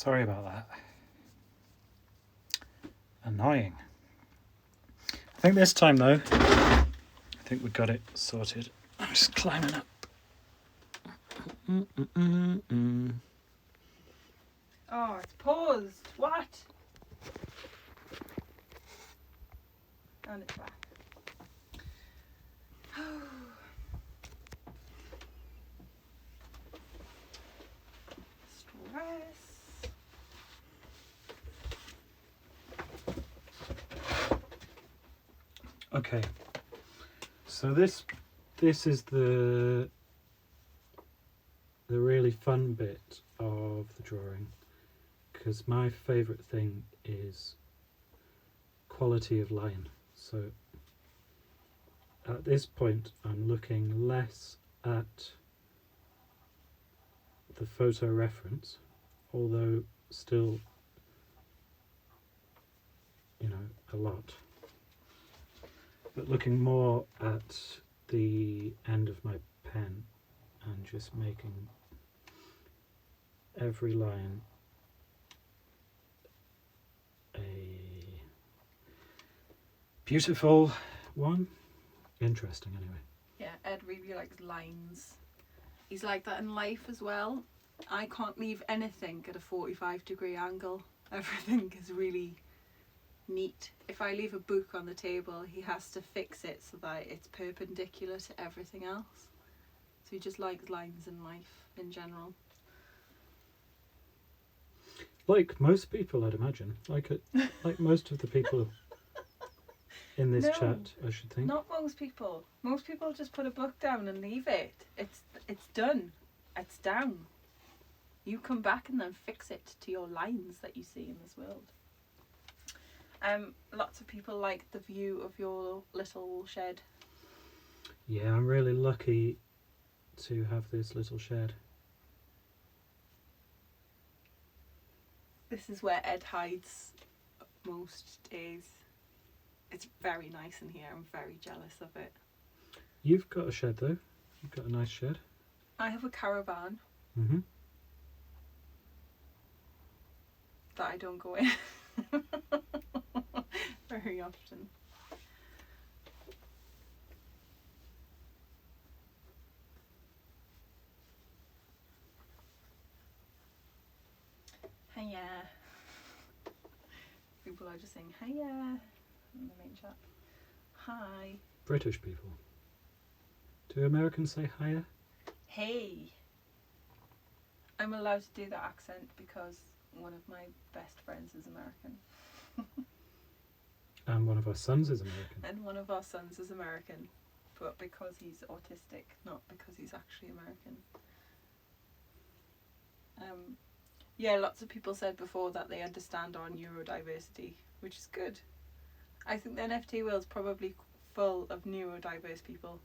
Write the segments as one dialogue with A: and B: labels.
A: Sorry about that. Annoying. I think this time though, I think we got it sorted. I'm just climbing up.
B: Oh, it's paused. What? And it's back. Stress.
A: Okay. So this is the really fun bit of the drawing, because my favourite thing is quality of line. So at this point I'm looking less at the photo reference, although still, you know, a lot, but looking more at the end of my pen and just making every line a beautiful one. Interesting, anyway.
B: Yeah, Ed really likes lines. He's like that in life as well. I can't leave anything at a 45-degree angle. Everything is really neat. If I leave a book on the table, he has to fix it so that it's perpendicular to everything else. So he just likes lines in life in general.
A: Like most people, I'd imagine. Like most of the people in this chat, I should think.
B: Not most people. Most people just put a book down and leave it. It's done. It's down. You come back and then fix it to your lines that you see in this world. Lots of people like the view of your little shed.
A: Yeah, I'm really lucky to have this little shed.
B: This is where Ed hides most days. It's very nice in here. I'm very jealous of it.
A: You've got a shed though. You've got a nice shed.
B: I have a caravan
A: Mm-hmm.
B: that I don't go in very often. Hiya. People are just saying hiya in the main chat. Hi.
A: British people. Do Americans say hiya?
B: Hey. I'm allowed to do that accent because one of my best friends is American.
A: And one of our sons is American.
B: And one of our sons is American, but because he's autistic, not because he's actually American. Yeah, lots of people said before that they understand our neurodiversity, which is good. I think the NFT world's probably full of neurodiverse people.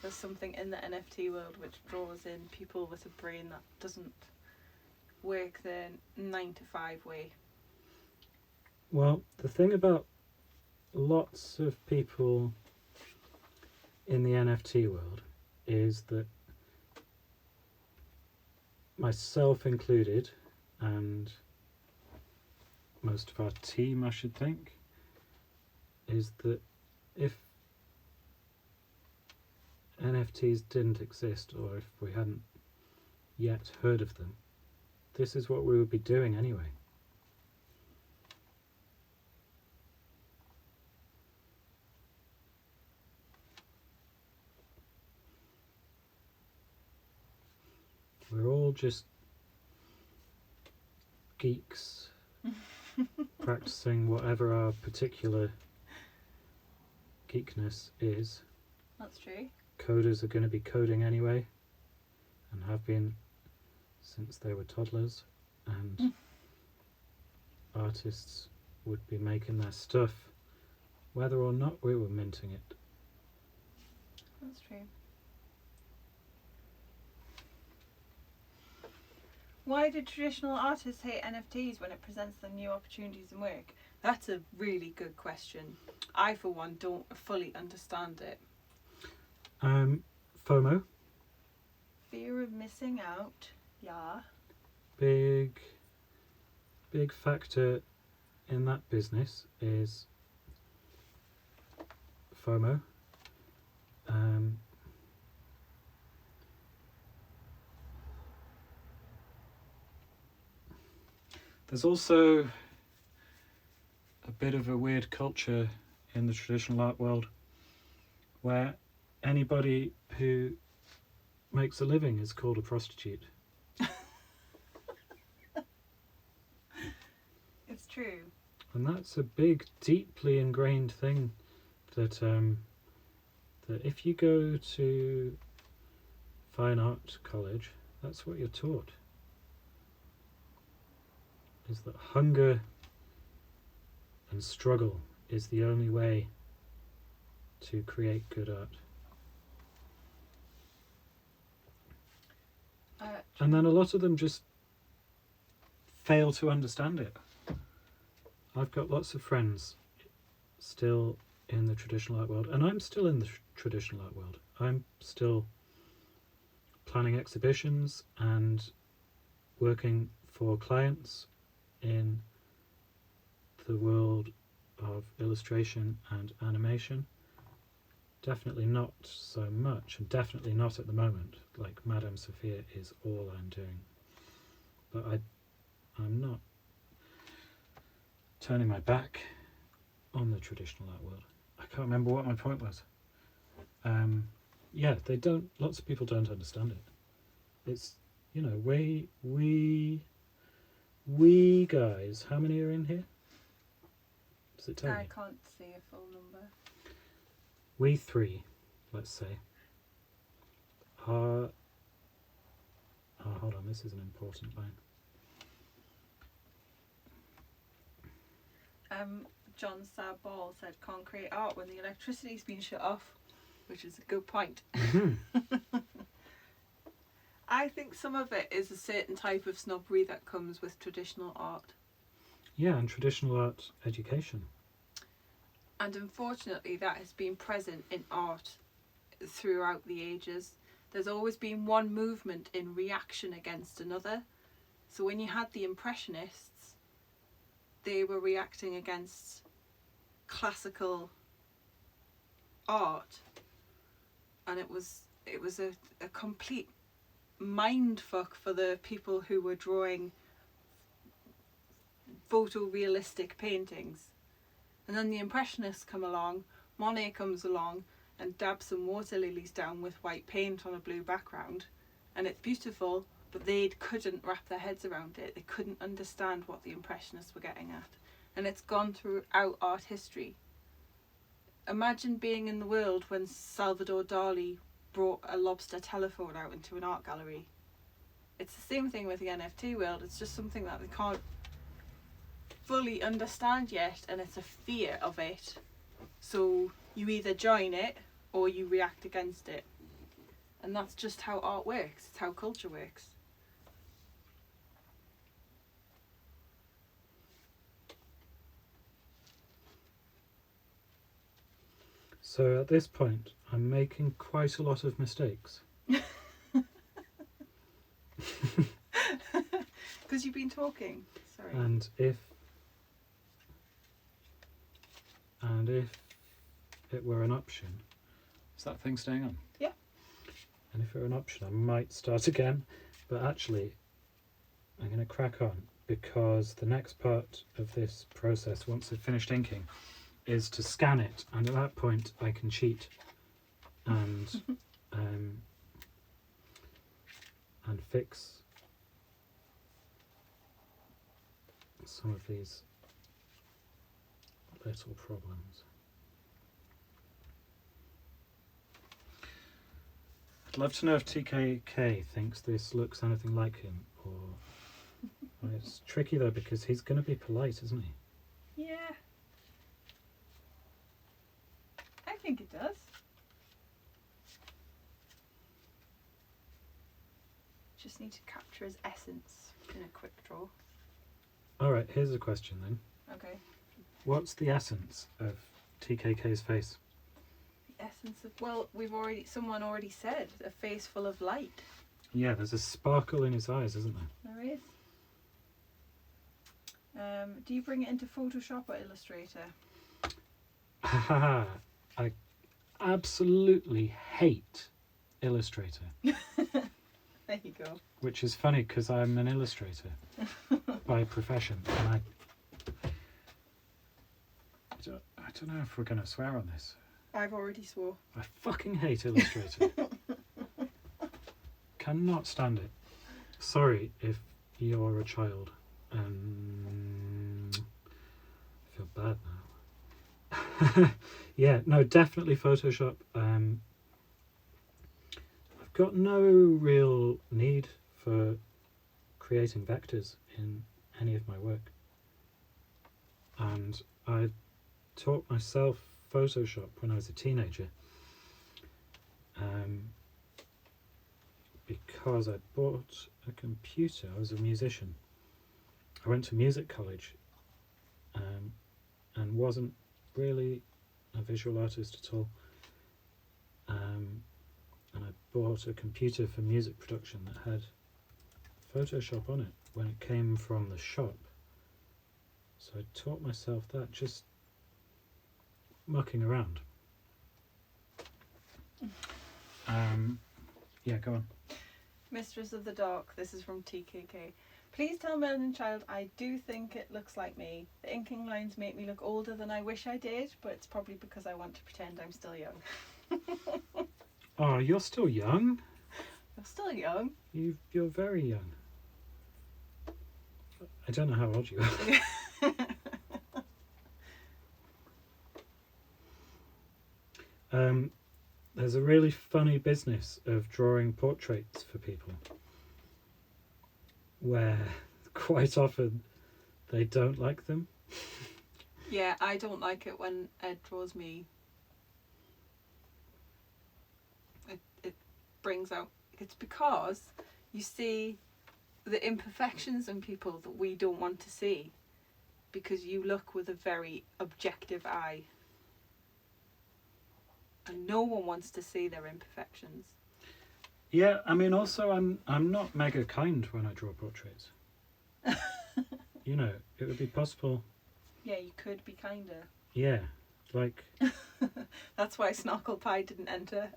B: There's something in the NFT world which draws in people with a brain that doesn't work the 9-to-5 way.
A: Well, the thing about lots of people in the NFT world is that, myself included, and most of our team, I should think, is that if NFTs didn't exist, or if we hadn't yet heard of them, this is what we would be doing anyway. We're all just geeks practicing whatever our particular geekness is.
B: That's true.
A: Coders are going to be coding anyway, and have been since they were toddlers, and artists would be making their stuff whether or not we were minting it.
B: That's true. Why do traditional artists hate NFTs when it presents them new opportunities in work? That's a really good question. I, for one, don't fully understand it.
A: FOMO.
B: Fear of missing out. Yeah.
A: big factor in that business is FOMO. There's also a bit of a weird culture in the traditional art world where anybody who makes a living is called a prostitute.
B: It's true.
A: And that's a big, deeply ingrained thing that that if you go to fine art college, that's what you're taught. Is that hunger and struggle is the only way to create good art. And then a lot of them just fail to understand it. I've got lots of friends still in the traditional art world, and I'm still in the traditional art world. I'm still planning exhibitions and working for clients in the world of illustration and animation. Definitely not so much, and definitely not at the moment. Like Madame Sophia is all I'm doing. But I'm not turning my back on the traditional art world. I can't remember what my point was. Yeah, they don't. Lots of people don't understand it. It's, you know, we guys. How many are in here? Does it tell you?
B: I can't see a full number.
A: We three, let's say, are. Oh, hold on. This is an important line.
B: John Saball said, "Can't create art when the electricity's been shut off," which is a good point. I think some of it is a certain type of snobbery that comes with traditional art.
A: Yeah, and traditional art education.
B: And unfortunately, that has been present in art throughout the ages. There's always been one movement in reaction against another. So when you had the Impressionists, they were reacting against classical art, and it was a complete mind fuck for the people who were drawing photorealistic paintings. And then the Impressionists come along, Monet comes along and dabs some water lilies down with white paint on a blue background, and it's beautiful, but they couldn't wrap their heads around it. They couldn't understand what the Impressionists were getting at. And it's gone throughout art history. Imagine being in the world when Salvador Dali brought a lobster telephone out into an art gallery. It's the same thing with the NFT world. It's just something that they can't fully understand yet, and it's a fear of it. So you either join it or you react against it. And that's just how art works. It's how culture works.
A: So at this point, I'm making quite a lot of mistakes.
B: Because you've been talking. Sorry.
A: And if it were an option, is that thing staying on?
B: Yeah.
A: And if it were an option, I might start again. But actually, I'm going to crack on, because the next part of this process, once I've finished inking, is to scan it, and at that point I can cheat and fix some of these little problems. I'd love to know if TKK thinks this looks anything like him, or well, it's tricky though, because he's going to be polite, isn't he?
B: Yeah. I think it does. Just need to capture his essence in a quick draw.
A: Alright, here's a question then.
B: Okay.
A: What's the essence of TKK's face?
B: The essence of, well, someone already said, a face full of light.
A: Yeah, there's a sparkle in his eyes, isn't there?
B: There is. Do you bring it into Photoshop or Illustrator?
A: Haha, I absolutely hate Illustrator,
B: There you go.
A: which is funny because I'm an illustrator by profession, and I don't know if we're going to swear on this.
B: I've already swore.
A: I fucking hate Illustrator. Cannot stand it. Sorry if you're a child. I feel bad now. Yeah, no, definitely Photoshop. I've got no real need for creating vectors in any of my work. And I taught myself Photoshop when I was a teenager. Because I bought a computer. I was a musician. I went to music college and wasn't really a visual artist at all. And I bought a computer for music production that had Photoshop on it when it came from the shop. So I taught myself that, just mucking around. Yeah, go on.
B: Mistress of the Dark, this is from TKK. Please tell Melon Child I do think it looks like me. The inking lines make me look older than I wish I did, but it's probably because I want to pretend I'm still young.
A: Oh, you're still young.
B: You're still young.
A: You're very young. I don't know how old you are. There's a really funny business of drawing portraits for people where quite often they don't like them.
B: Yeah, I don't like it when Ed draws me. It brings out... It's because you see the imperfections in people that we don't want to see, because you look with a very objective eye. And no one wants to see their imperfections.
A: Yeah, I mean, also I'm not mega kind when I draw portraits. You know, it would be possible.
B: Yeah, you could be kinder.
A: Yeah, like.
B: That's why Snorkel Pie didn't enter.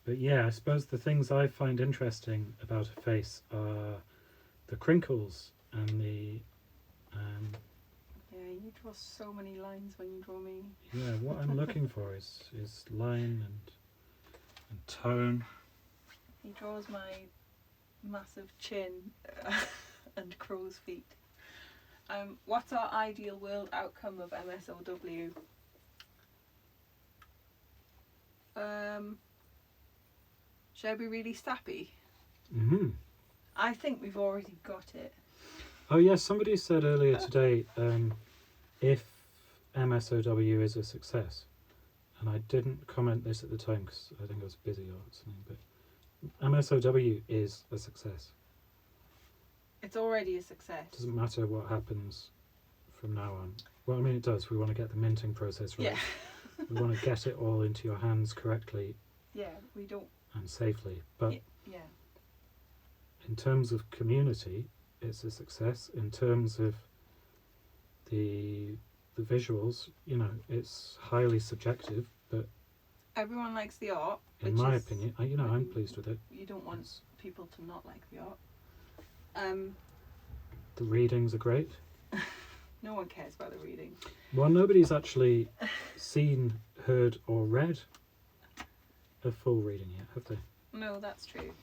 A: But yeah, I suppose the things I find interesting about a face are the crinkles and the.
B: Yeah, you draw so many lines when you draw me.
A: Yeah, what I'm looking for is line and tone.
B: He draws my massive chin and crow's feet. What's our ideal world outcome of MSOW? Should I be really sappy?
A: Mm-hmm.
B: I think we've already got it.
A: Oh yeah, somebody said earlier today if MSOW is a success, and I didn't comment this at the time because I think I was busy or something, but MSOW is a success.
B: It's already a success.
A: It doesn't matter what happens from now on. Well, I mean, it does. We want to get the minting process right.
B: Yeah.
A: We want to get it all into your hands correctly.
B: Yeah, we don't.
A: And safely. But
B: yeah.
A: In terms of community, it's a success. In terms of the visuals, you know, it's highly subjective, but
B: everyone likes the art.
A: In my opinion, I'm pleased with it.
B: You don't want people to not like the art.
A: The readings are great.
B: No one cares about the reading.
A: Well, nobody's actually seen, heard, or read a full reading yet, have they?
B: No, that's true.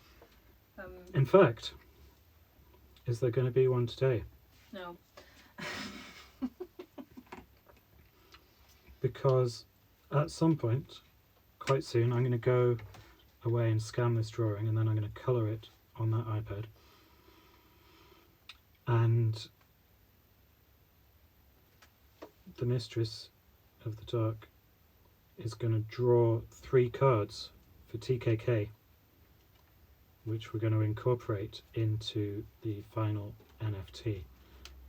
A: In fact, is there going to be one today?
B: No.
A: Because at some point, quite soon, I'm going to go away and scan this drawing, and then I'm going to colour it on that iPad. And the Mistress of the Dark is going to draw 3 cards for TKK, which we're going to incorporate into the final NFT.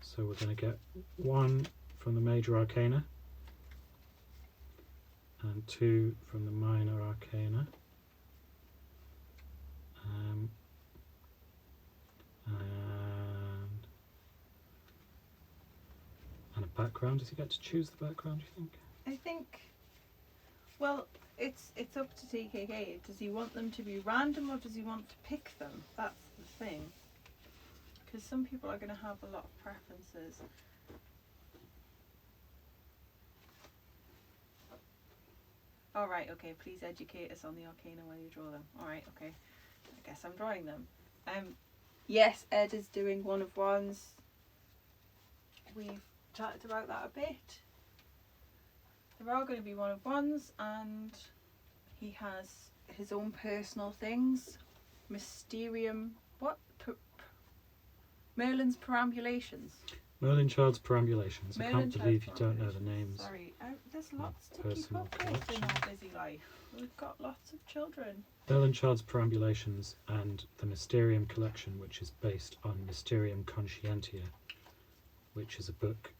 A: So we're going to get 1 from the Major Arcana and 2 from the Minor Arcana. background? Does he get to choose the background, do you think?
B: I think, well, it's up to TKK. Does he want them to be random or does he want to pick them? That's the thing. Because some people are going to have a lot of preferences. All right, okay, please educate us on the arcana while you draw them. All right, okay. I guess I'm drawing them. Yes, Ed is doing one of ones. We've chatted about that a bit. There are going to be one of ones, and he has his own personal things. Mysterium, what? Merlin's Perambulations.
A: Merlin Child's Perambulations. I
B: Merlin
A: can't believe you
B: Child's
A: don't know the
B: Perambulations.
A: names.
B: Sorry, there's
A: My
B: lots to keep
A: personal
B: up with in
A: collection.
B: our busy life. We've got lots of children.
A: Merlin Child's Perambulations and the Mysterium Collection, which is based on Mysterium Conscientia, which is a book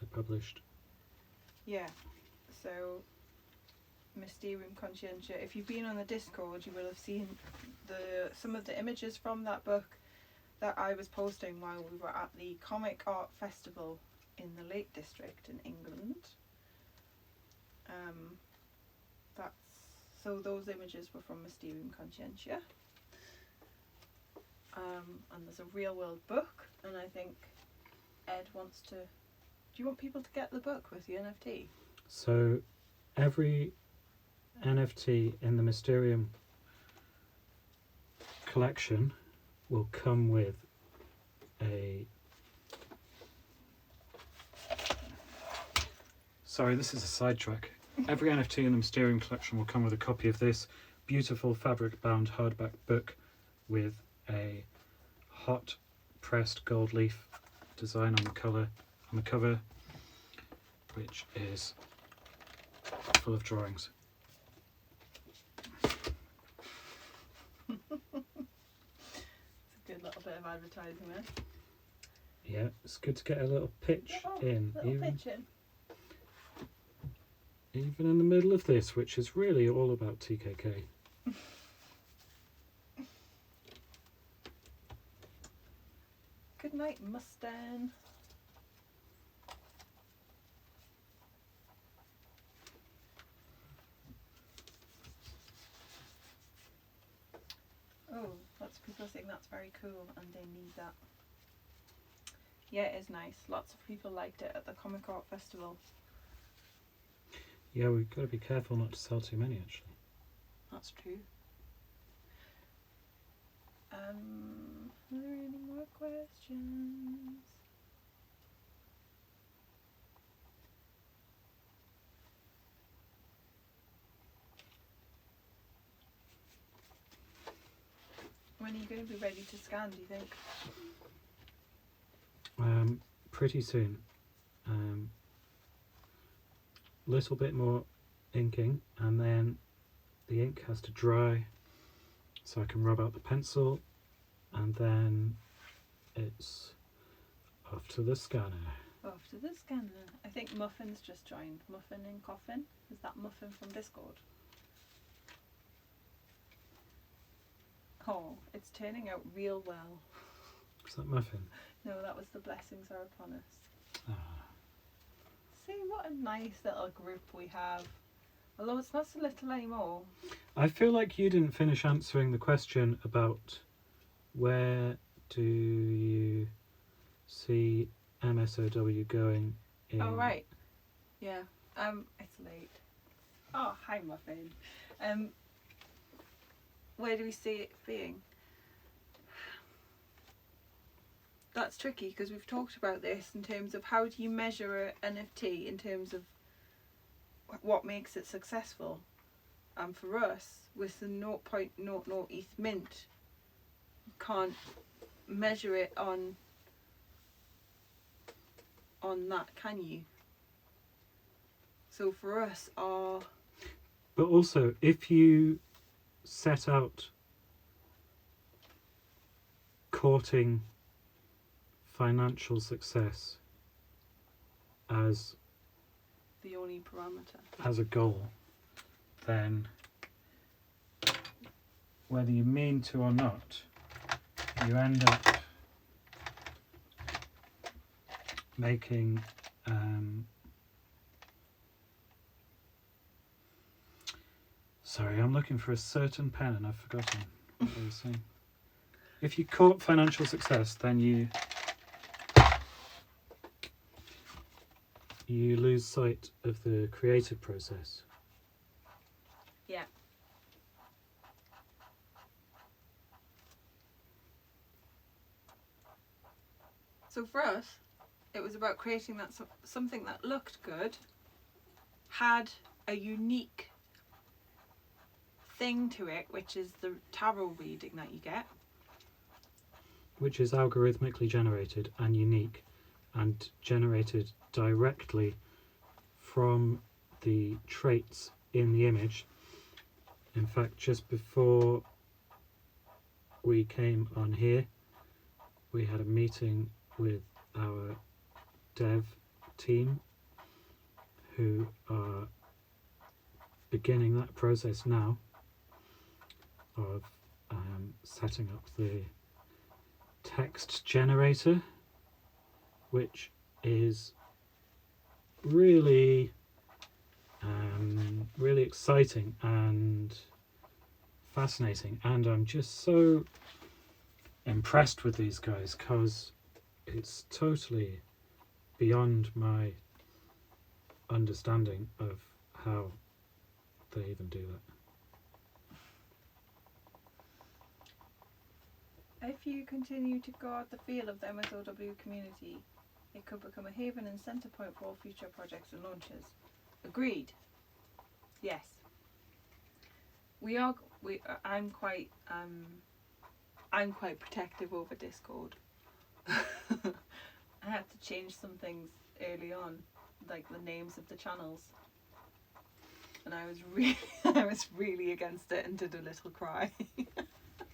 A: I published.
B: Yeah, so Mysterium Conscientia. If you've been on the Discord, you will have seen some of the images from that book that I was posting while we were at the Comic Art Festival in the Lake District in England. So those images were from Mysterium Conscientia. And there's a real world book, and I think Ed wants to. Do you want people to get the book with the NFT?
A: So every NFT in the Mysterium collection will come with a... Sorry, this is a sidetrack. Every NFT in the Mysterium collection will come with a copy of this beautiful fabric-bound hardback book with a hot pressed gold leaf design on the cover, which is full of drawings.
B: It's a good little bit of advertising there.
A: Yeah, it's good to get a little pitch in,
B: Pitch in.
A: even in the middle of this, which is really all about TKK.
B: Good night, Mustang. Oh, lots of people saying that's very cool and they need that. Yeah, it is nice. Lots of people liked it at the Comic Art Festival.
A: Yeah, we've got to be careful not to sell too many, actually.
B: That's true. Are there any more questions? When are you going to be ready to scan, do you think?
A: Pretty soon. Little bit more inking, and then the ink has to dry so I can rub out the pencil, and then it's off to the scanner.
B: Off to the scanner. I think Muffin's just joined. Muffin and Coffin. Is that Muffin from Discord? Oh, it's turning out real well.
A: Is that Muffin?
B: No, that was the blessings are upon us.
A: Ah.
B: See what a nice little group we have. Although it's not so little anymore.
A: I feel like you didn't finish answering the question about where do you see MSOW going in...
B: Oh, right. Yeah. It's late. Oh, hi, Muffin. Where do we see it being? That's tricky because we've talked about this in terms of how do you measure an NFT in terms of what makes it successful. And for us, with the 0.00 ETH mint, you can't measure it on that, can you? So for us,
A: But also, if you set out courting financial success as
B: the only parameter.
A: As a goal, then whether you mean to or not, you end up making Sorry, I'm looking for a certain pen and I've forgotten what I was saying. If you court financial success, then you lose sight of the creative process.
B: Yeah. So for us, it was about creating that something that looked good, had a unique thing to it, which is the tarot reading that you get.
A: Which is algorithmically generated and unique and generated directly from the traits in the image. In fact, just before we came on here, we had a meeting with our dev team who are beginning that process now of setting up the text generator, which is really really exciting and fascinating, and I'm just so impressed with these guys because it's totally beyond my understanding of how they even do that.
B: If you continue to guard the feel of the MSOW community, it could become a haven and centre point for all future projects and launches. Agreed. Yes. I'm quite protective over Discord. I had to change some things early on, like the names of the channels, and I was really against it and did a little cry.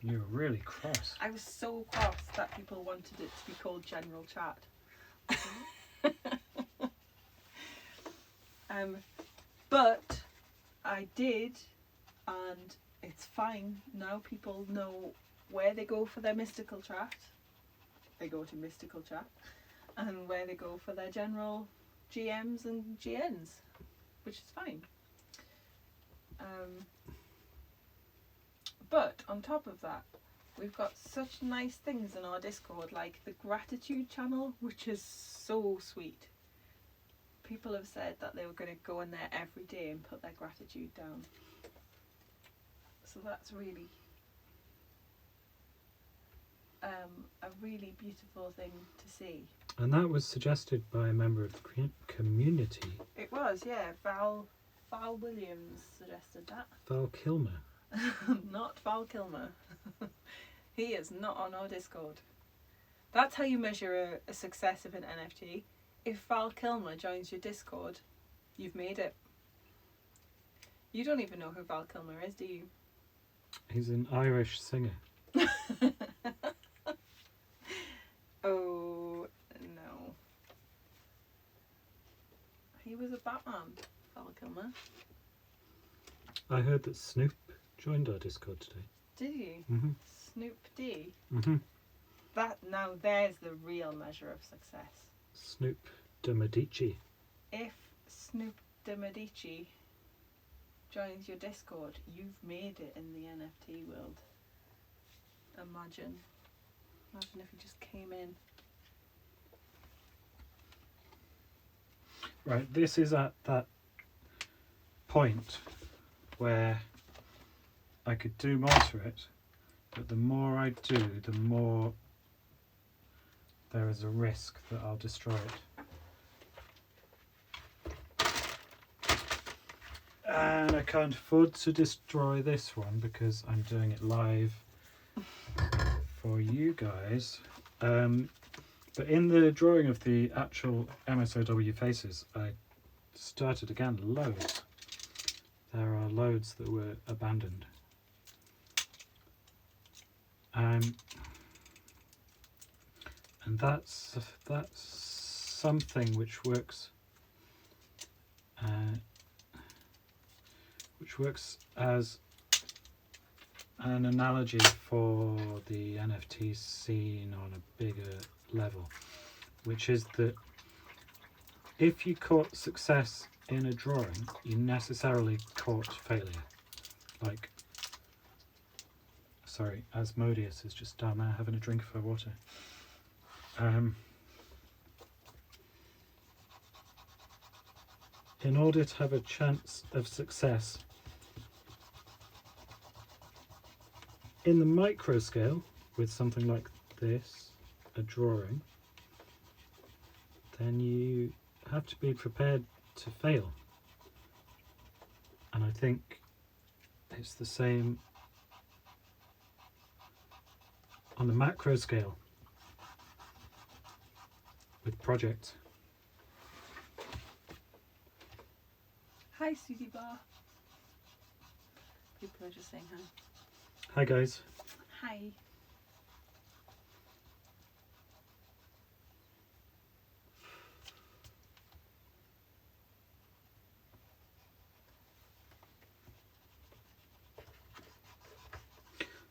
A: You were really cross.
B: I was so cross that people wanted it to be called General Chat. But I did, and it's fine. Now people know where they go for their mystical chat. They go to mystical chat. And where they go for their general GMs and GNs, which is fine. But on top of that, we've got such nice things in our Discord, like the gratitude channel, which is so sweet. People have said that they were going to go in there every day and put their gratitude down. So that's really a really beautiful thing to see.
A: And that was suggested by a member of the community.
B: It was, yeah. Val Williams suggested that.
A: Val Kilmer.
B: Not Val Kilmer. He is not on our Discord. That's how you measure a success of an NFT. If Val Kilmer joins your Discord, you've made it. You don't even know who Val Kilmer is, do you?
A: He's an Irish singer.
B: Oh, no. He was a Batman, Val Kilmer.
A: I heard that Snoop joined our Discord today.
B: Did you?
A: Mm-hmm.
B: Snoop D?
A: Mm-hmm.
B: Now there's the real measure of success.
A: Snoop de Medici.
B: If Snoop de Medici joins your Discord, you've made it in the NFT world. Imagine if he just came in.
A: Right, this is at that point where I could do more to it, but the more I do, the more there is a risk that I'll destroy it. And I can't afford to destroy this one because I'm doing it live for you guys. But in the drawing of the actual MSOW faces, I started again loads. There are loads that were abandoned. And that's something which works as an analogy for the NFT scene on a bigger level, which is that if you caught success in a drawing, you necessarily caught failure. Like, sorry, Asmodeus is just down there having a drink of her water. In order to have a chance of success in the micro scale with something like this, a drawing, then you have to be prepared to fail. And I think it's the same on the macro scale with projects.
B: Hi, Susie Bar. People are just saying hi.
A: Hi guys.
B: Hi.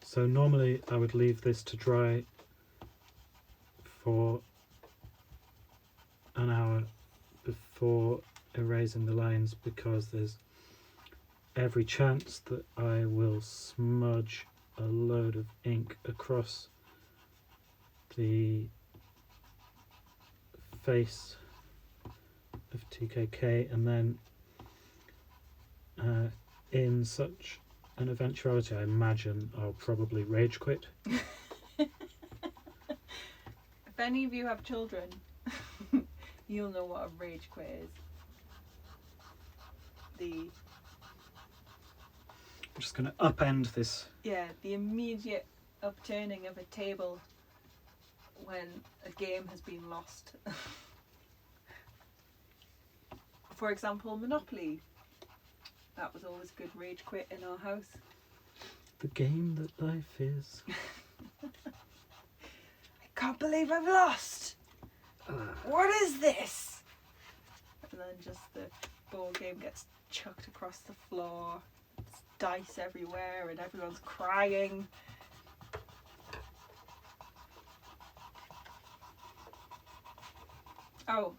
A: So normally I would leave this to dry for an hour before erasing the lines, because there's every chance that I will smudge a load of ink across the face of TKK, and then in such an eventuality I imagine I'll probably rage quit.
B: If any of you have children, you'll know what a rage quit is.
A: I'm just going to upend this.
B: The immediate upturning of a table when a game has been lost. For example, Monopoly. That was always a good rage quit in our house.
A: The game that life is.
B: I can't believe I've lost! What is this? And then just the board game gets chucked across the floor. There's dice everywhere and everyone's crying. Oh,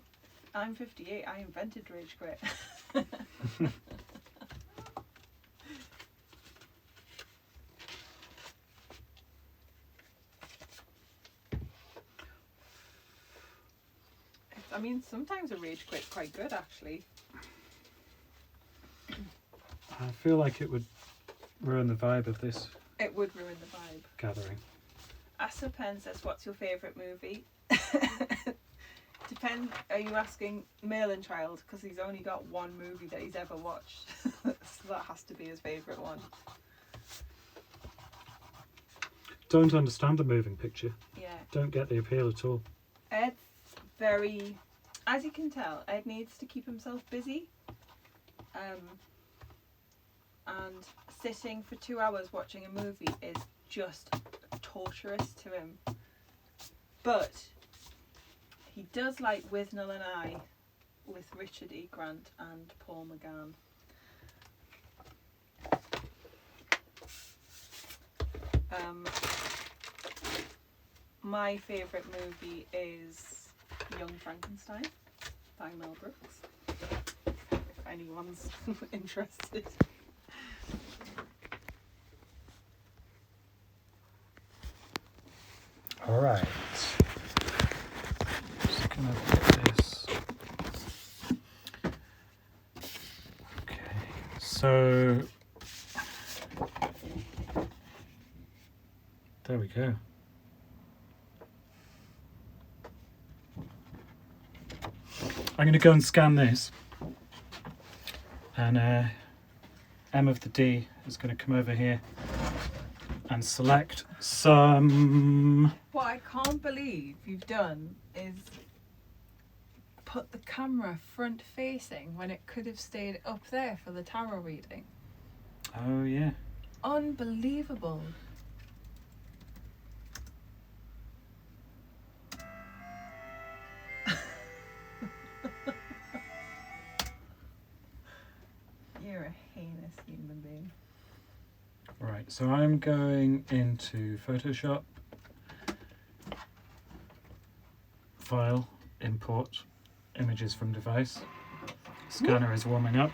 B: I'm 58. I invented rage quit. I mean, sometimes a rage quit's quite good, actually.
A: I feel like it would ruin the vibe of this
B: It would ruin the vibe.
A: gathering.
B: Asupen says, what's your favourite movie? Depend. Are you asking male and child? Because he's only got one movie that he's ever watched. So that has to be his favourite one.
A: Don't understand the moving picture.
B: Yeah.
A: Don't get the appeal at all.
B: Ed's very, as you can tell, Ed needs to keep himself busy. And sitting for 2 hours watching a movie is just torturous to him. But he does like Withnell and I with Richard E. Grant and Paul McGann. My favourite movie is Young Frankenstein by Mel Brooks, if anyone's interested.
A: All right. Just gonna put this. Okay. So there we go. I'm going to go and scan this, and M of the D is going to come over here and select some.
B: What I can't believe you've done is put the camera front facing when it could have stayed up there for the tarot reading.
A: Oh yeah.
B: Unbelievable. You're a heinous human being.
A: Right, so I'm going into Photoshop, File, Import, images from device. Scanner is warming up.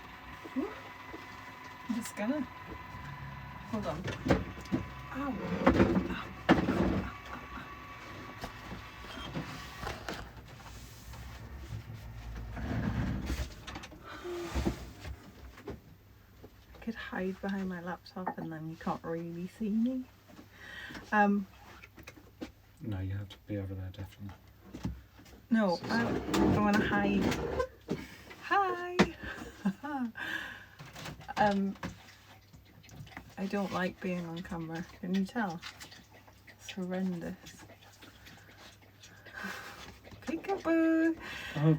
B: The scanner. Hold on. Ow. I could hide behind my laptop and then you can't really see me.
A: No, you have to be over there, definitely.
B: No, I want to hide. Hi. I don't like being on camera. Can you tell? It's horrendous. Peekaboo.
A: Oh,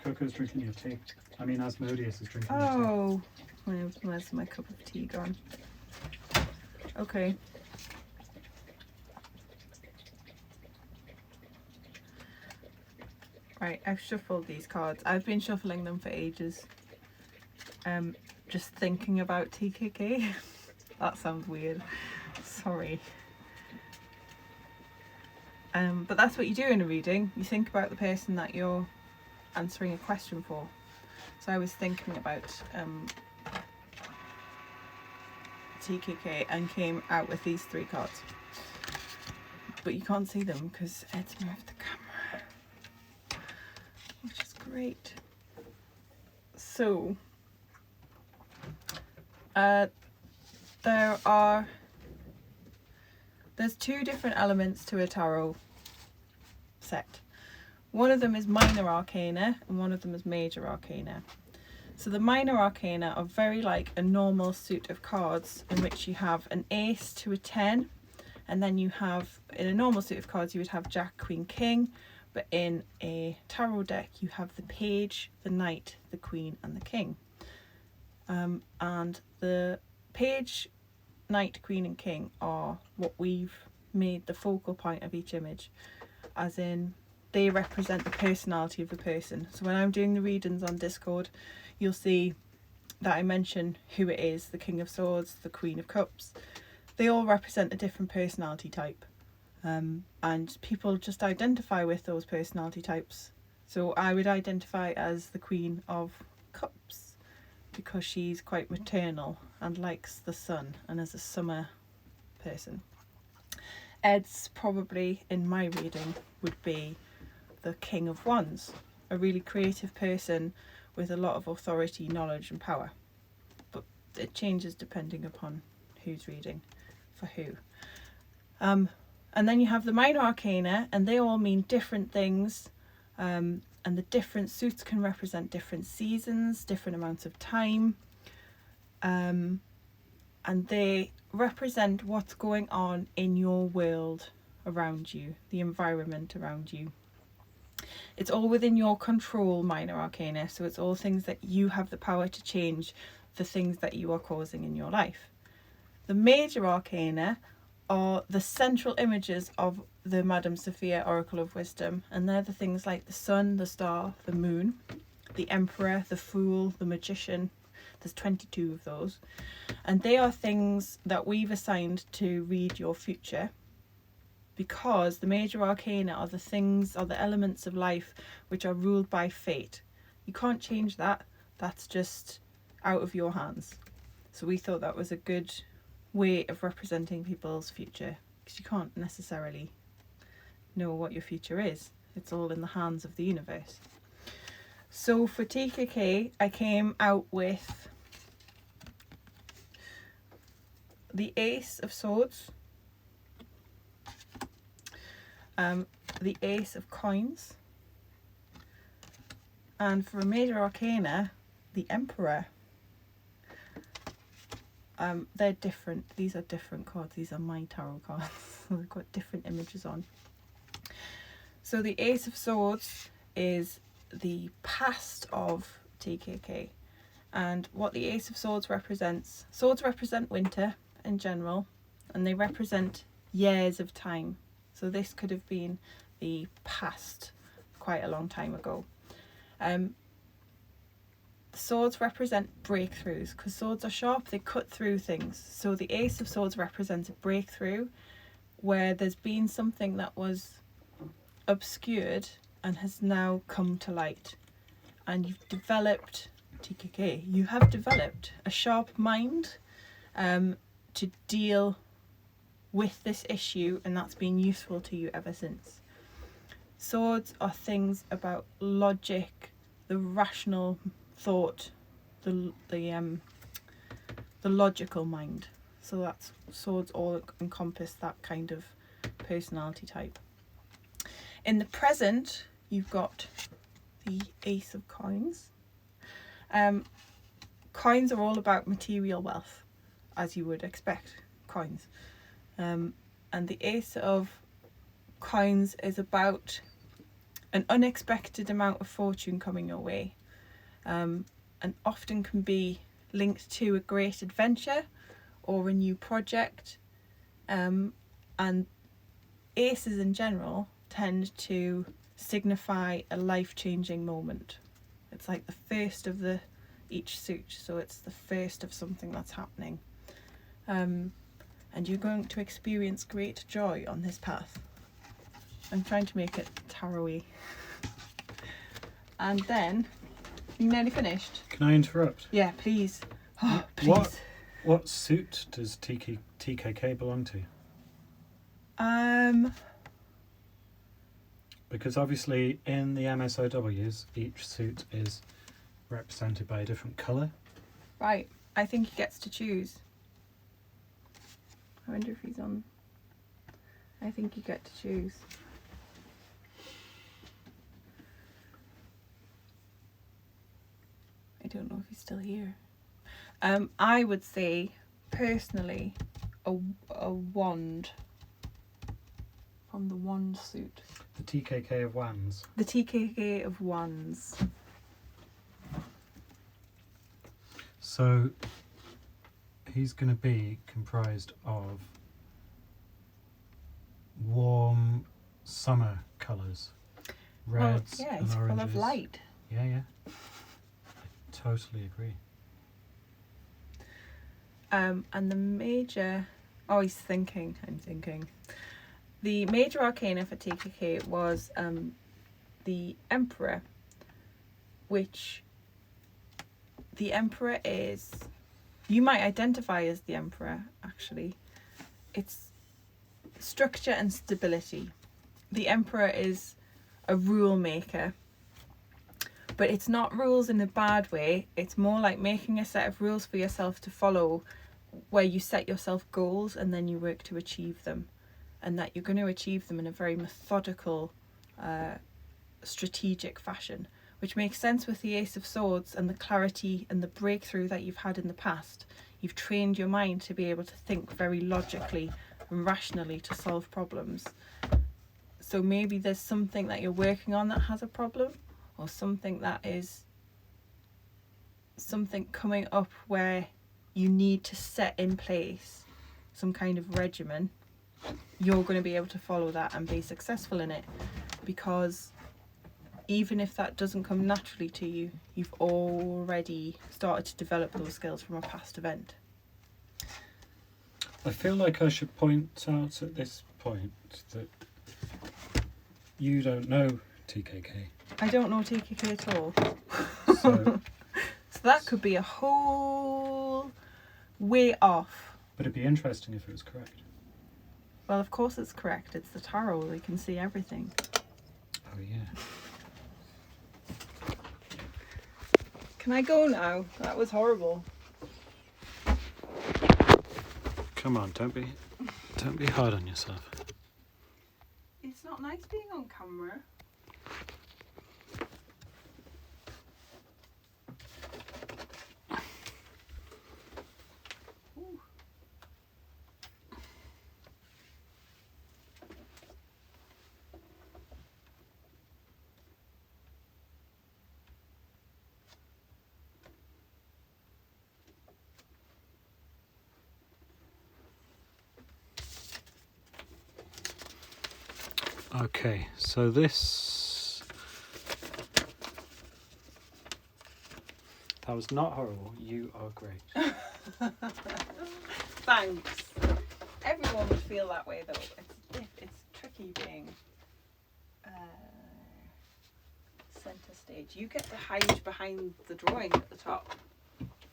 A: Coco's drinking your tea. I mean, Asmodeus is drinking your tea.
B: Oh, where's my cup of tea gone? Okay. Right, I've shuffled these cards. I've been shuffling them for ages. Just thinking about TKK. That sounds weird. Sorry. But that's what you do in a reading. You think about the person that you're answering a question for. So I was thinking about TKK and came out with these 3 cards. But you can't see them because Ed's moved the camera, which is great. So there's 2 different elements to a tarot set. One of them is minor arcana and one of them is major arcana. So the minor arcana are very like a normal suit of cards in which you have an ace to a 10, and then you have, in a normal suit of cards you would have Jack, Queen, King, but in a tarot deck you have the page, the knight, the queen and the king. And the page, knight, queen and king are what we've made the focal point of each image, as in they represent the personality of the person. So when I'm doing the readings on Discord, you'll see that I mention who it is, the King of Swords, the Queen of Cups. They all represent a different personality type, and people just identify with those personality types. So I would identify as the Queen of Cups because she's quite maternal and likes the sun and is a summer person. Ed's probably, in my reading, would be the King of Wands, a really creative person with a lot of authority, knowledge and power. But it changes depending upon who's reading for who. And then you have the minor arcana, and they all mean different things, and the different suits can represent different seasons, different amounts of time, and they represent what's going on in your world around you, the environment around you. It's all within your control, minor arcana, so it's all things that you have the power to change, the things that you are causing in your life. The major arcana are the central images of the Madame Sophia Oracle of Wisdom, and they're the things like the sun, the star, the moon, the emperor, the fool, the magician. There's 22 of those, and they are things that we've assigned to read your future, because the major arcana are the things, are the elements of life which are ruled by fate. You can't change that. That's just out of your hands. So we thought that was a good way of representing people's future, because you can't necessarily know what your future is. It's all in the hands of the universe. So for TKK, I came out with the Ace of Swords, the Ace of Coins, and for a major arcana, the Emperor. They're different. These are different cards. These are my tarot cards. They've got different images on. So the Ace of Swords is the past of TKK, and what the Ace of Swords represents. Swords represent winter in general, and they represent years of time. So this could have been the past, quite a long time ago. Swords represent breakthroughs, because swords are sharp, they cut through things. So the Ace of Swords represents a breakthrough where there's been something that was obscured and has now come to light.
C: and you've developed TKK. You have developed a sharp mind to deal with this issue, and that's been useful to you ever since. Swords are things about logic, the rational thought, the logical mind. So that's swords all encompass that kind of personality type. In the present, you've got the Ace of Coins. Coins are all about material wealth, as you would expect. Coins. And the Ace of Coins is about an unexpected amount of fortune coming your way, and often can be linked to a great adventure or a new project. And aces in general tend to signify a life-changing moment. It's like the first of each suit, so it's the first of something that's happening. And you're going to experience great joy on this path. I'm trying to make it tarot-y. And then, you nearly finished?
A: Can I interrupt?
C: Yeah, please. Oh, please.
A: What suit does TKK belong to? Because obviously in the MSOWs, each suit is represented by a different colour.
C: Right, I think he gets to choose. I wonder if he's on. I think you get to choose. I don't know if he's still here. I would say, personally, a wand. From the wand suit.
A: The TKK of Wands.
C: The TKK of Wands.
A: So he's going to be comprised of warm summer colours. Reds
C: yeah,
A: and
C: he's
A: oranges.
C: full of light.
A: Yeah. I totally agree.
C: And the major... Oh, he's thinking. I'm thinking. The major arcana for TKK was the Emperor, which the Emperor is... You might identify as the Emperor, actually. It's structure and stability. The Emperor is a rule maker, but it's not rules in a bad way. It's more like making a set of rules for yourself to follow, where you set yourself goals and then you work to achieve them, and that you're going to achieve them in a very methodical, strategic fashion, which makes sense with the Ace of Swords and the clarity and the breakthrough that you've had in the past. You've trained your mind to be able to think very logically and rationally to solve problems. So maybe there's something that you're working on that has a problem, or something that is something coming up where you need to set in place some kind of regimen. You're going to be able to follow that and be successful in it, because even if that doesn't come naturally to you, you've already started to develop those skills from a past event.
A: I feel like I should point out at this point that you don't know TKK.
C: I don't know TKK at all.
A: So,
C: So that could be a whole way off.
A: but it'd be interesting if it was correct.
C: Well, of course it's correct. It's the tarot. We can see everything.
A: Oh yeah.
C: Can I go now? That was horrible.
A: Come on, don't be hard on yourself.
B: It's not nice being on camera. Ooh.
A: Okay, so this... That was not horrible. You are great.
C: Thanks. Everyone would feel that way, though. It's tricky being centre
B: stage. You get to hide behind the drawing at the top.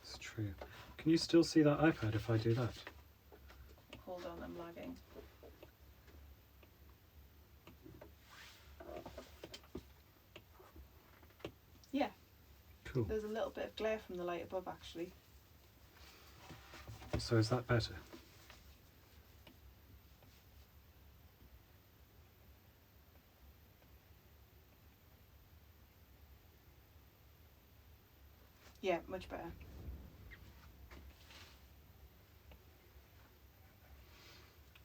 A: It's true. Can you still see that iPad if I do that?
B: Hold on, I'm lagging. Yeah,
A: Cool.
B: there's a little bit of glare from the light above actually.
A: So is that better?
B: Yeah, much better.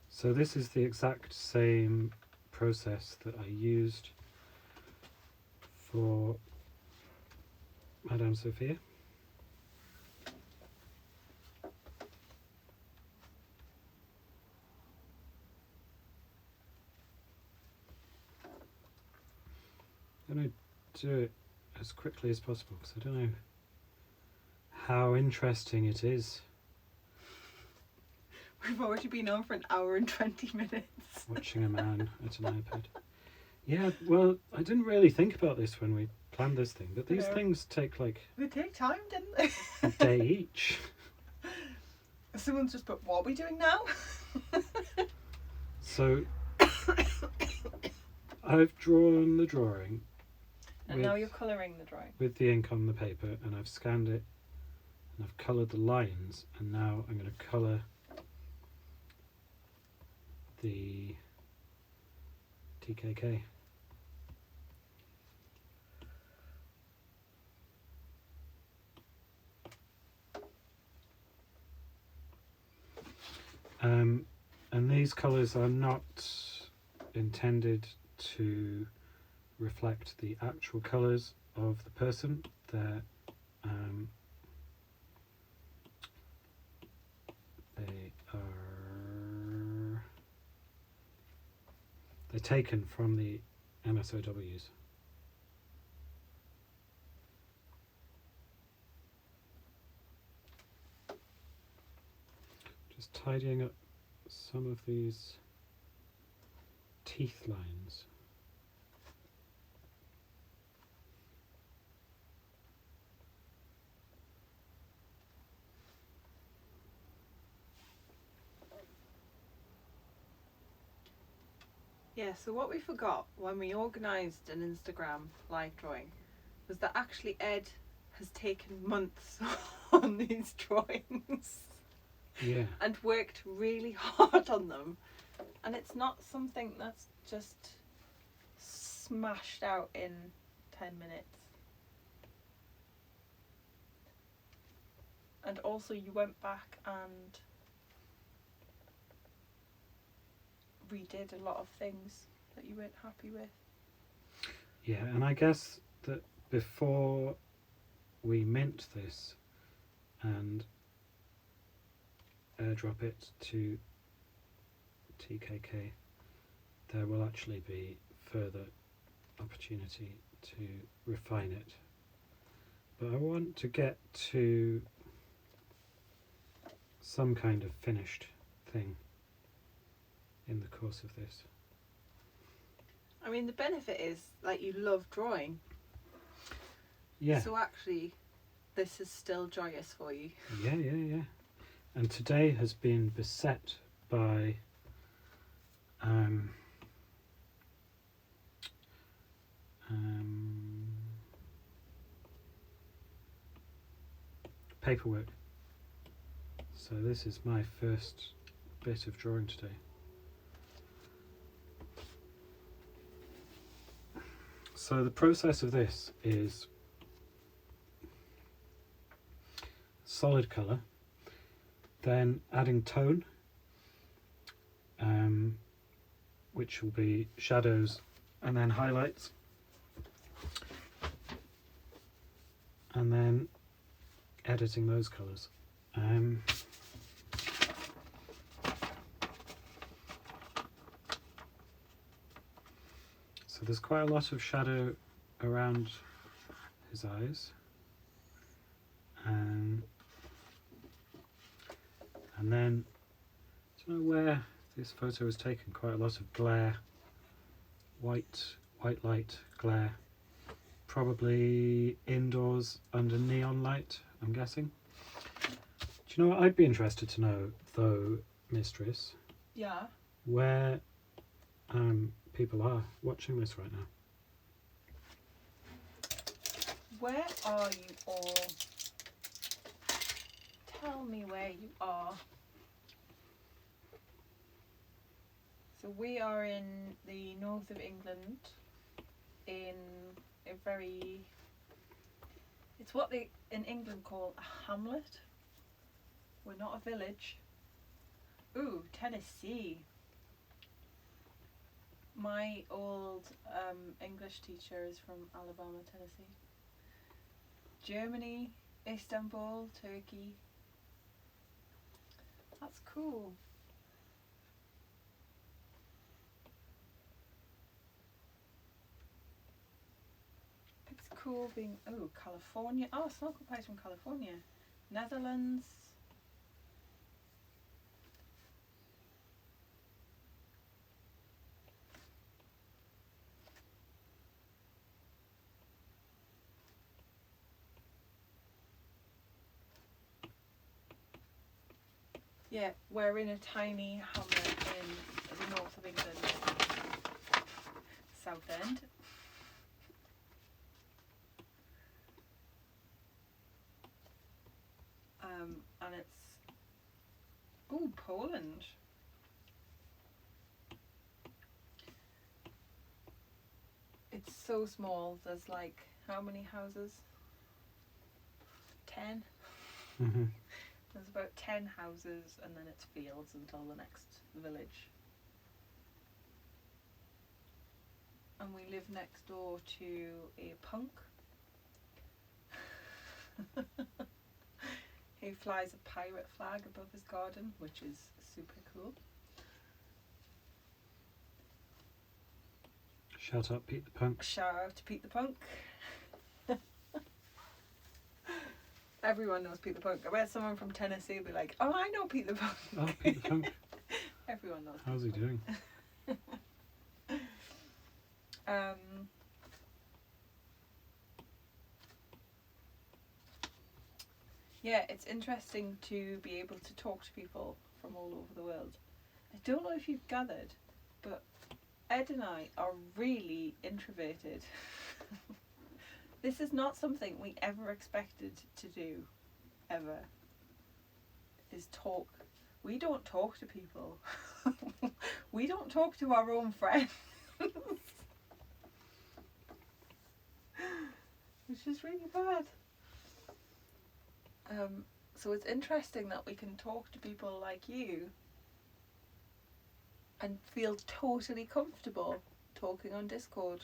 A: So this is the exact same process that I used for Madame Sophia. I'm going to do it as quickly as possible because I don't know how interesting it is
B: We've already been on for an hour and 20 minutes.
A: watching a man at an iPad. Yeah, well, I didn't really think about this when we planned this thing, but these
B: No.
A: things take like
B: They take time, didn't they?
A: a day each.
B: Someone's just put, what are we doing now?
A: So I've drawn the drawing
B: And now you're colouring the drawing.
A: with the ink on the paper, and I've scanned it and I've coloured the lines, and now I'm going to colour the TKK. And these colours are not intended to reflect the actual colours of the person. They're taken from the MSOWs. Just tidying up some of these teeth lines.
B: Yeah, so what we forgot when we organised an Instagram live drawing was that actually Ed has taken months on these drawings
A: Yeah.
B: and worked really hard on them. And it's not something that's just smashed out in 10 minutes. And also you went back and redid a lot of things that you weren't happy with.
A: Yeah, and I guess that before we mint this and airdrop it to TKK, there will actually be further opportunity to refine it. But I want to get to some kind of finished thing in the course of this.
B: I mean, the benefit is, like, you love drawing.
A: Yeah.
B: So actually, this is still joyous for you.
A: Yeah. And today has been beset by paperwork. So this is my first bit of drawing today. So the process of this is solid colour, then adding tone, which will be shadows and then highlights, and then editing those colours. So there's quite a lot of shadow around his eyes, and then I don't know where this photo was taken. Quite a lot of glare, white light glare probably indoors under neon light, I'm guessing. Do you know what I'd be interested to know, though, Mistress?
B: Yeah.
A: Where people are watching this right now.
B: Where are you all? Tell me where you are. So we are in the north of England, in a very... It's what they in England call a hamlet. We're not a village. Ooh, Tennessee. My old English teacher is from Alabama, Tennessee. Germany, Istanbul, Turkey. That's cool. It's cool being... Oh, California. Oh, Snorkel Pie's from California. Netherlands. Yeah, we're in a tiny hamlet in the north of England, South End. And it's... Ooh, Poland. It's so small. There's like, how many houses? 10?
A: Mm-hmm.
B: There's about 10 houses and then it's fields until the next village. And we live next door to a punk who flies a pirate flag above his garden, which is super cool.
A: Shout out Pete the Punk.
B: Shout out to Pete the Punk. Everyone knows Pete the Punk. I bet someone from Tennessee will be like, oh, I know Pete the Punk.
A: Oh, Pete the Punk.
B: Everyone knows.
A: How's he doing?
B: Yeah, it's interesting to be able to talk to people from all over the world. I don't know if you've gathered, but Ed and I are really introverted. This is not something we ever expected to do, ever, is talk. We don't talk to people. We don't talk to our own friends. Which is really bad. So it's interesting that we can talk to people like you and feel totally comfortable talking on Discord.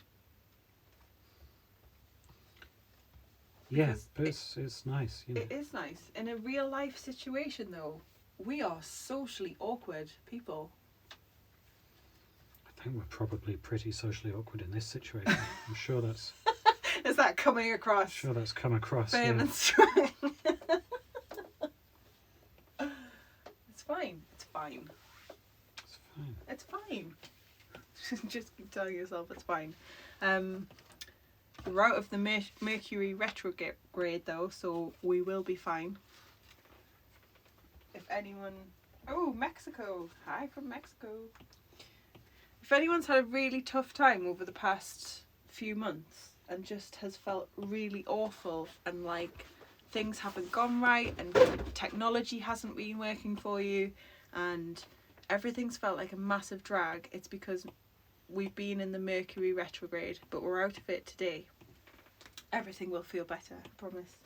A: Yeah,
B: Because
A: but it's nice, you know.
B: It is nice. In a real life situation though, we are socially awkward people.
A: I think we're probably pretty socially awkward in this situation. I'm sure that's
B: Is that coming across?
A: sure that's come across.
B: Firm
A: Yeah.
B: and strong. It's fine. It's fine.
A: It's fine.
B: It's fine. Just keep telling yourself it's fine. We're out of the Mercury retrograde though, so we will be fine. If anyone... Oh, Mexico. Hi from Mexico. If anyone's had a really tough time over the past few months and just has felt really awful and like things haven't gone right and technology hasn't been working for you and everything's felt like a massive drag, it's because we've been in the Mercury retrograde, but we're out of it today. Everything will feel better, I promise.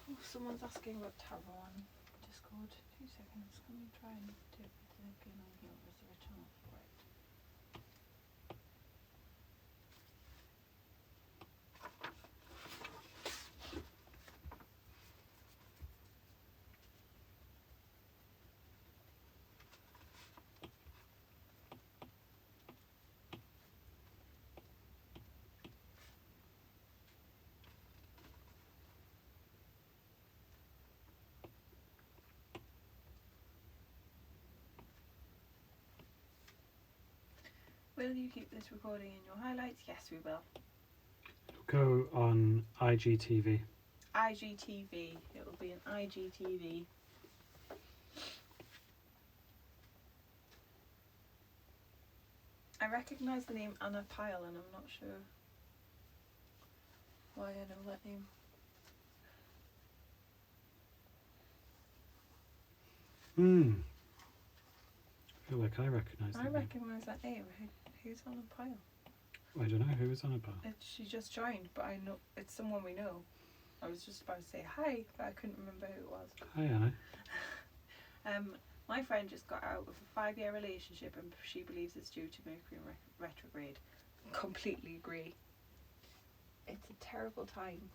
B: Oh, someone's asking about tarot on Discord. 2 seconds. Let me try and do it with the game on here. Is there a channel for it?
C: Will you keep this recording in your highlights? Yes, we will.
A: Go on IGTV.
C: IGTV. It will be an IGTV. I recognise the name Anna Pyle and I'm not sure why I know that name.
A: I feel like I recognise that
C: I
A: name.
C: recognise that name. Who's Anna Pyle?
A: I don't know, who is on about?
C: She just joined, but I know it's someone we know. I was just about to say hi, but I couldn't remember who it was.
A: Hi Anna.
C: My friend just got out of a 5-year relationship and she believes it's due to Mercury retrograde. Completely agree. It's a terrible time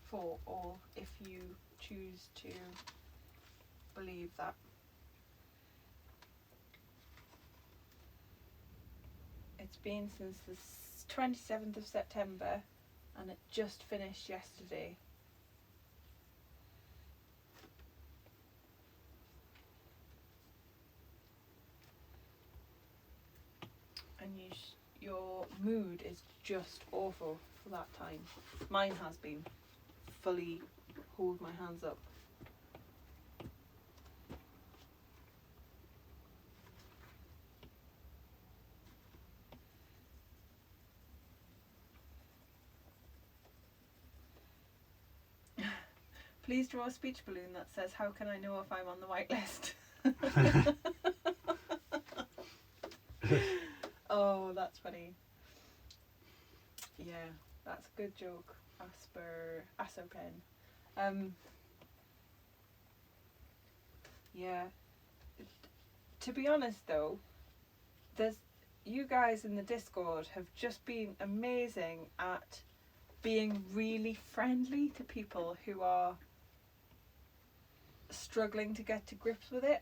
C: for all if you choose to believe that. It's been since the 27th of September and it just finished yesterday. And your mood is just awful for that time. Mine has been. Fully hold my hands up. Please draw a speech balloon that says, "How can I know if I'm on the white list?" Oh, that's funny. Yeah, that's a good joke. Asperpen. Yeah. To be honest though, you guys in the Discord have just been amazing at being really friendly to people who are struggling to get to grips with it.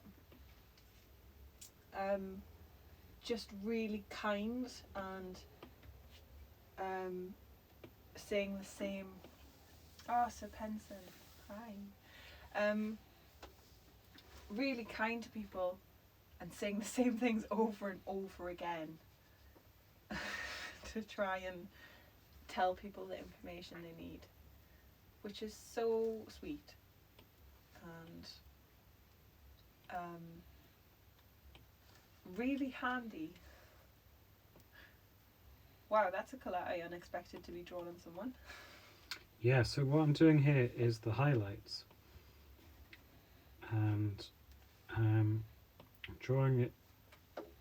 C: Just really kind and saying the same. Oh, Sir Penson, hi. Really kind to people and saying the same things over and over again to try and tell people the information they need, which is so sweet and really handy. Wow, that's a colour I unexpected to be drawn on someone.
A: Yeah, so what I'm doing here is the highlights. And I'm drawing it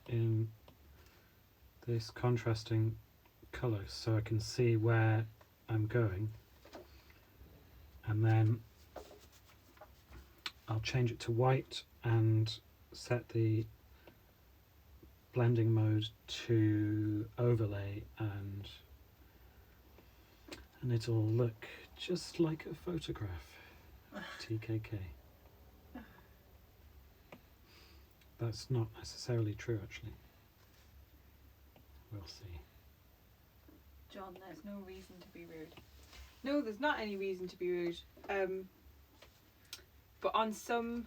A: in this contrasting colour so I can see where I'm going. And then I'll change it to white and set the blending mode to overlay and it'll look just like a photograph. TKK. That's not necessarily true actually. We'll see.
C: John, there's no reason to be rude. No, there's not any reason to be rude. But on some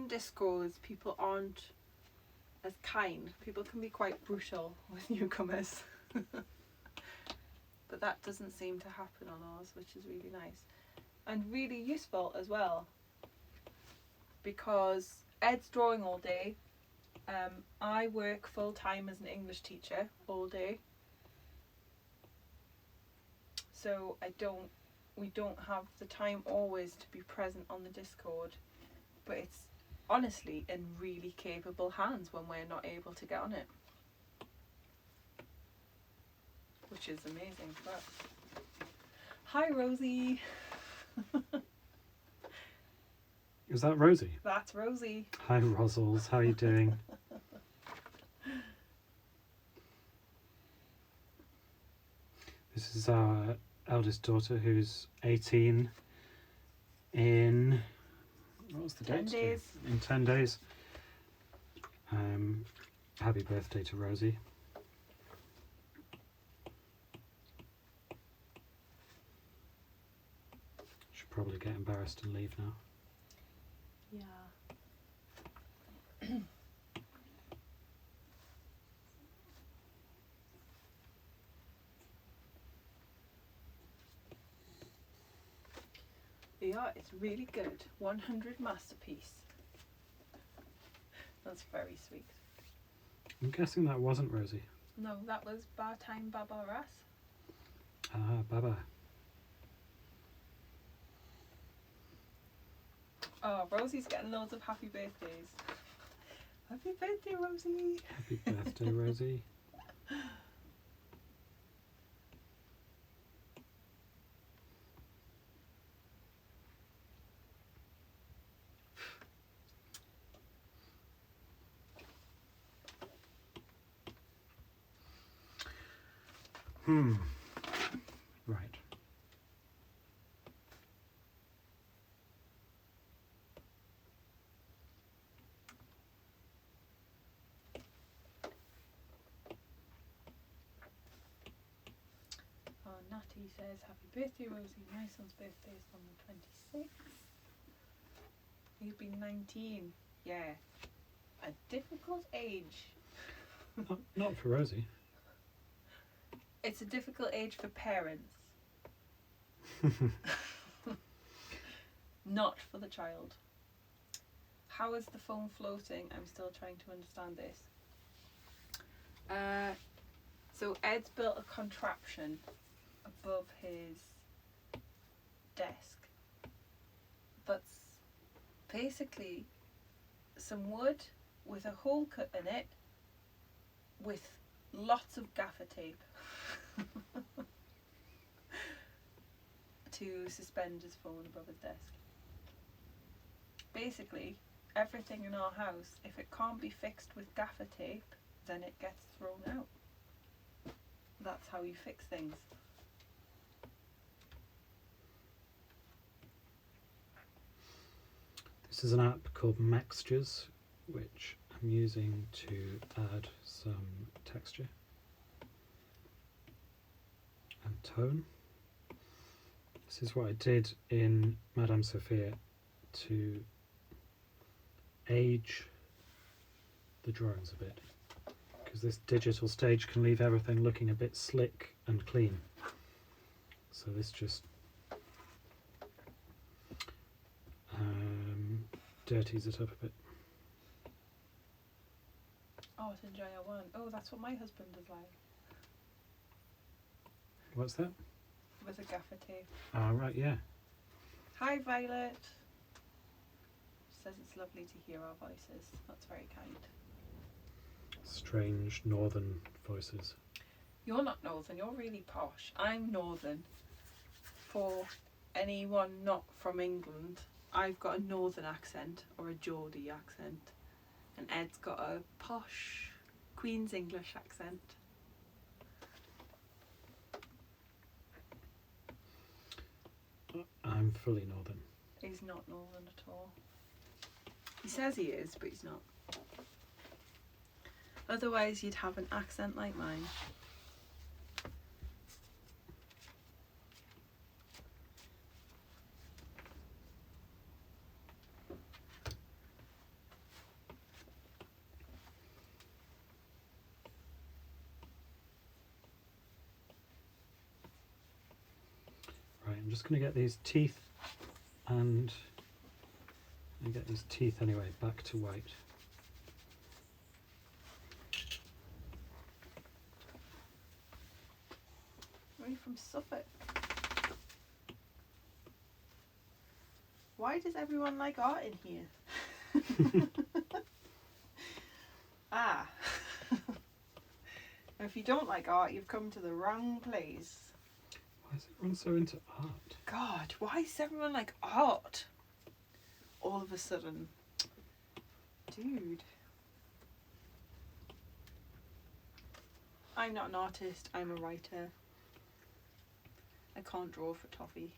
C: Discords, people aren't as kind. People can be quite brutal with newcomers. But that doesn't seem to happen on ours, which is really nice. And really useful as well. Because Ed's drawing all day. I work full time as an English teacher all day. So we don't have the time always to be present on the Discord. But it's honestly in really capable hands when we're not able to get on it. Which is amazing for us. Hi Rosie.
A: Is that Rosie?
C: That's Rosie.
A: Hi Rosals, how are you doing? This is our eldest daughter who's 18 in, what was the
C: 10
A: date?
C: days.
A: In 10 days. Happy birthday to Rosie. Should probably get embarrassed and leave now.
C: Yeah.
B: Yeah, it's really good. 100 masterpiece. That's very sweet.
A: I'm guessing that wasn't Rosie.
B: No, that was Bar Time Baba Ras.
A: Ah, Baba.
B: Oh, Rosie's getting loads of happy birthdays. Happy birthday, Rosie!
A: Happy birthday, Rosie. Right.
B: Oh, Natty says, happy birthday, Rosie. My son's birthday is on the 26th. He'll be 19. Yeah. A difficult age.
A: Not for Rosie.
B: It's a difficult age for parents. Not for the child. How is the phone floating? I'm still trying to understand this. So Ed's built a contraption above his desk that's basically some wood with a hole cut in it with lots of gaffer tape to suspend his phone above his desk. Basically, everything in our house, if it can't be fixed with gaffer tape, then it gets thrown out. That's how you fix things.
A: This is an app called Maxtures, which I'm using to add some texture and tone. This is what I did in Madame Sophia to age the drawings a bit, because this digital stage can leave everything looking a bit slick and clean. So this just dirties it up a bit.
B: Oh, to enjoy our one. Oh, that's what my husband is like.
A: What's that?
B: With a gaffer tape.
A: Ah, right, yeah.
B: Hi, Violet. She says it's lovely to hear our voices. That's very kind.
A: Strange northern voices.
B: You're not northern, you're really posh. I'm northern. For anyone not from England, I've got a northern accent or a Geordie accent, and Ed's got a posh Queen's English accent.
A: I'm fully northern.
B: He's not northern at all. He says he is, but he's not. Otherwise, you'd have an accent like mine.
A: Right, I'm just going to get these teeth and get these teeth anyway back to white.
B: Are you from Suffolk? Why does everyone like art in here? Ah. If you don't like art, you've come to the wrong place.
A: Why is everyone so into art?
B: God, why is everyone like art? All of a sudden. Dude. I'm not an artist, I'm a writer. I can't draw for toffee.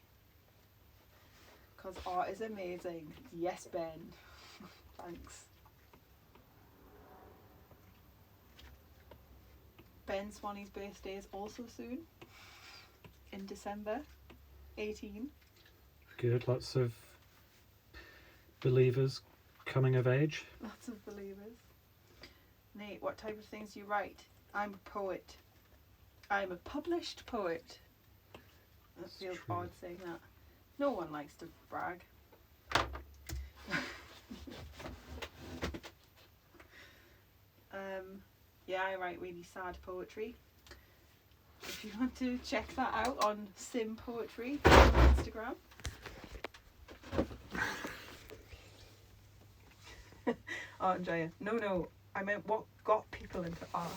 B: Because art is amazing. Yes, Ben. Thanks. Ben Swanee's birthday is also soon. In December 18.
A: Good, lots of believers coming of age.
B: Lots of believers. Nate, what type of things do you write? I'm a poet. I'm a published poet. That feels
A: true.
B: odd saying that. No one likes to brag. Yeah, I write really sad poetry. If you want to check that out on Sim Poetry on Instagram. Oh, Jaya. No. I meant what got people into art.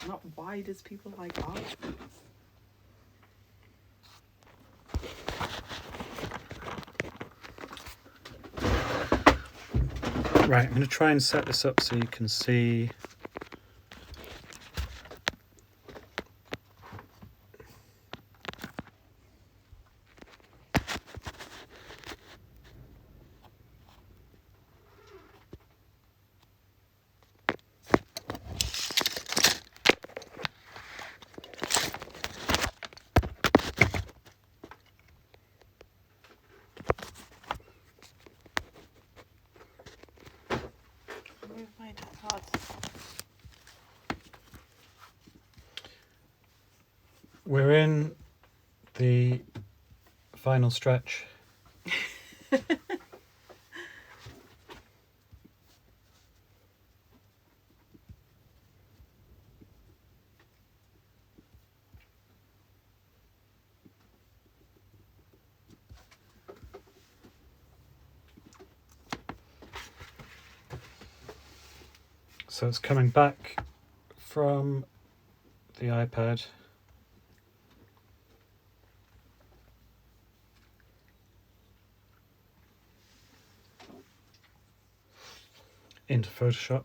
B: Not why does people like art.
A: Right, I'm going to try and set this up so you can see.
B: Move my cards.
A: We're in the final stretch. So it's coming back from the iPad into Photoshop.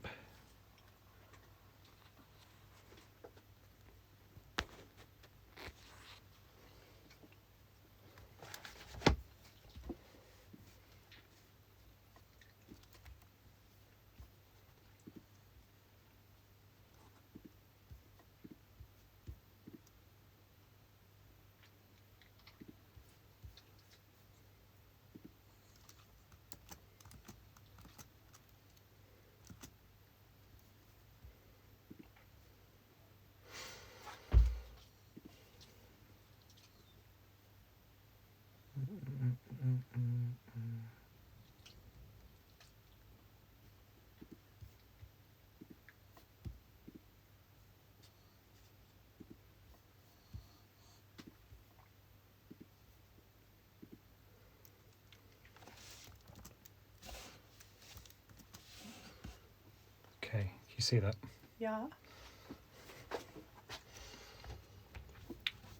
A: Okay, you see that?
B: Yeah.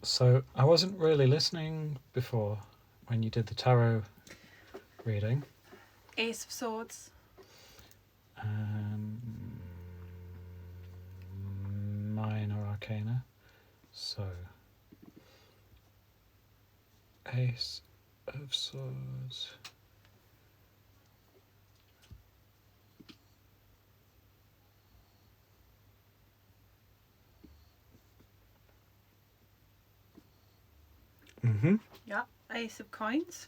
A: So I wasn't really listening before when you did the tarot reading.
B: Ace of Swords.
A: Minor Arcana. So Ace of Swords. Mm-hmm.
B: Yeah. Ace of Coins.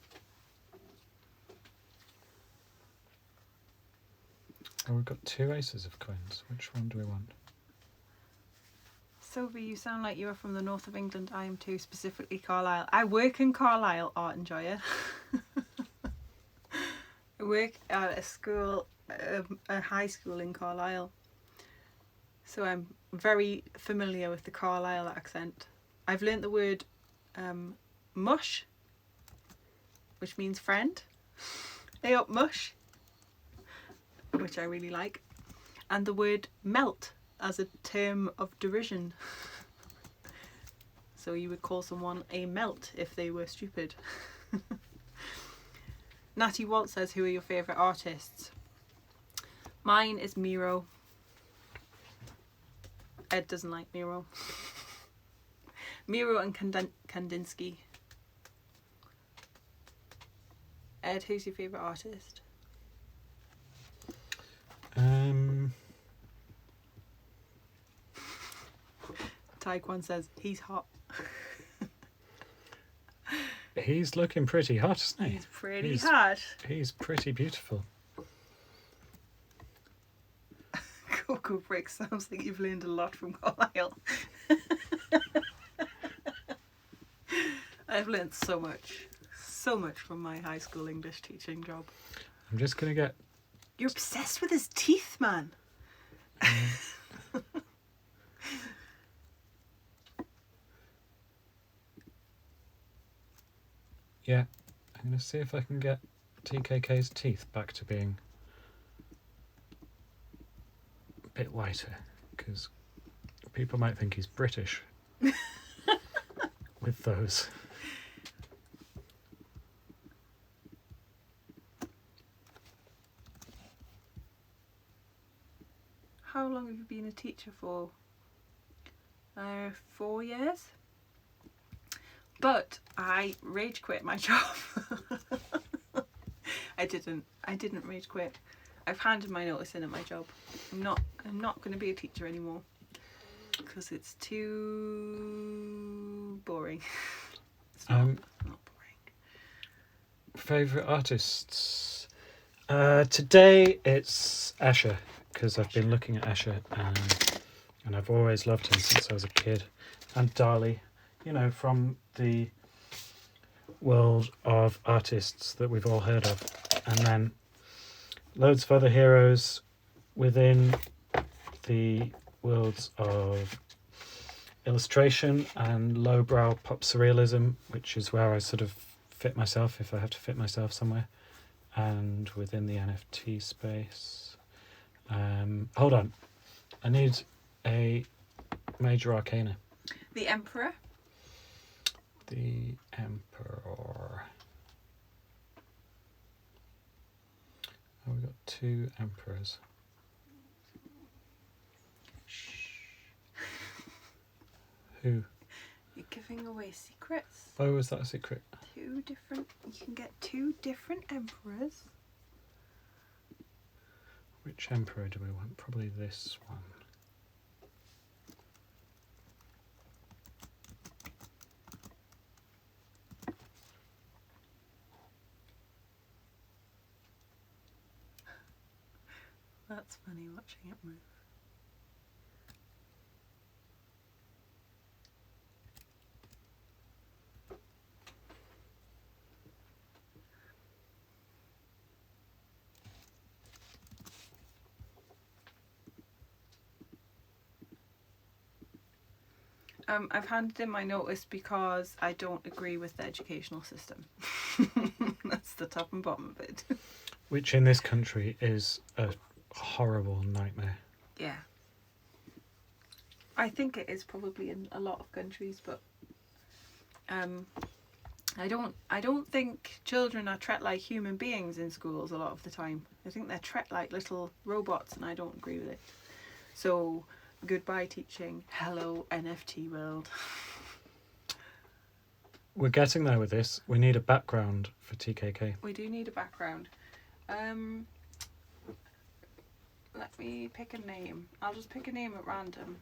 A: Oh, we've got 2 aces of coins. Which one do we want?
B: Sylvie, you sound like you are from the north of England. I am too, specifically Carlisle. I work in Carlisle, Art Enjoyer. I work at a school, a high school in Carlisle. So I'm very familiar with the Carlisle accent. I've learnt the word mush, which means friend. Hey up, mush, which I really like. And the word melt as a term of derision. So you would call someone a melt if they were stupid. Natty Walt says, who are your favourite artists? Mine is Miro. Ed doesn't like Miro. Miro and Kandinsky. Ed, who's your favourite artist? Taekwon says, he's hot.
A: He's looking pretty hot, isn't he?
B: He's pretty hot.
A: He's pretty beautiful.
B: Cocoa Brick sounds like you've learned a lot from Carlisle. I've learnt so much from my high school English teaching job.
A: I'm just going to get...
B: You're obsessed with his teeth, man.
A: Yeah, I'm going to see if I can get TKK's teeth back to being a bit whiter, because people might think he's British with those.
B: How long have you been a teacher for? 4 years. But I rage quit my job. I didn't rage quit. I've handed my notice in at my job. I'm not going to be a teacher anymore because it's too boring. It's not boring.
A: Favourite artists? Today it's Escher, because I've been looking at Escher and I've always loved him since I was a kid. And Dali, you know, from the world of artists that we've all heard of. And then loads of other heroes within the worlds of illustration and lowbrow pop surrealism, which is where I sort of fit myself if I have to fit myself somewhere, and within the NFT space. Hold on, I need a major arcana.
B: The Emperor.
A: The Emperor. Oh, we've got 2 emperors. Who?
B: You're giving away secrets.
A: Oh, was that a secret?
B: You can get 2 different emperors.
A: Which emperor do we want? Probably this one.
B: That's funny watching it move. I've handed in my notice because I don't agree with the educational system. That's the top and bottom of it.
A: Which in this country is a horrible nightmare.
B: Yeah. I think it is probably in a lot of countries, but I don't think children are treated like human beings in schools a lot of the time. I think they're treated like little robots, and I don't agree with it. So goodbye teaching. Hello NFT world.
A: We're getting there with this. We need a background for TKK.
B: We do need a background. Let me pick a name. I'll just pick a name at random.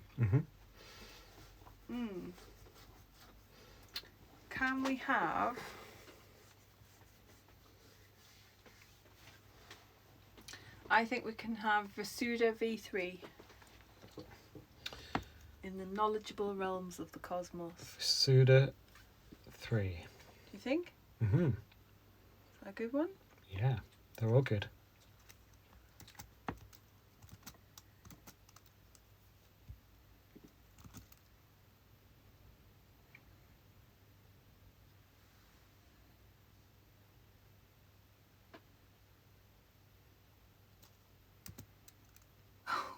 B: Can we have... I think we can have Vasuda V3 in the knowledgeable realms of the cosmos.
A: Suda 3.
B: Do you think?
A: Mm-hmm.
B: Is that a good one?
A: Yeah, they're all good.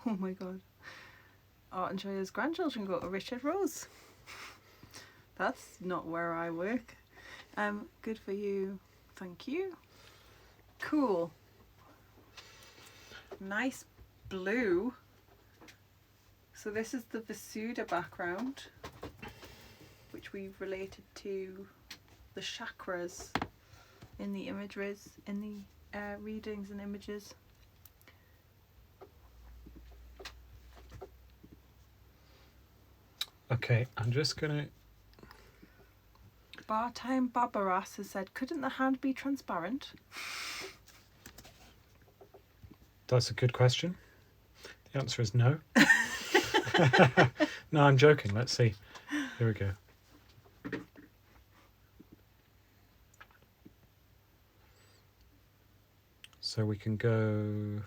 B: Oh my god. Art and Joya's grandchildren go to Richard Rose. That's not where I work. Good for you. Thank you. Cool. Nice blue. So this is the Vasuda background, which we've related to the chakras in the images, in the readings and images.
A: Okay, I'm just gonna...
B: Bartime Barbaras has said, couldn't the hand be transparent?
A: That's a good question. The answer is no. No, I'm joking. Let's see. Here we go. So we can go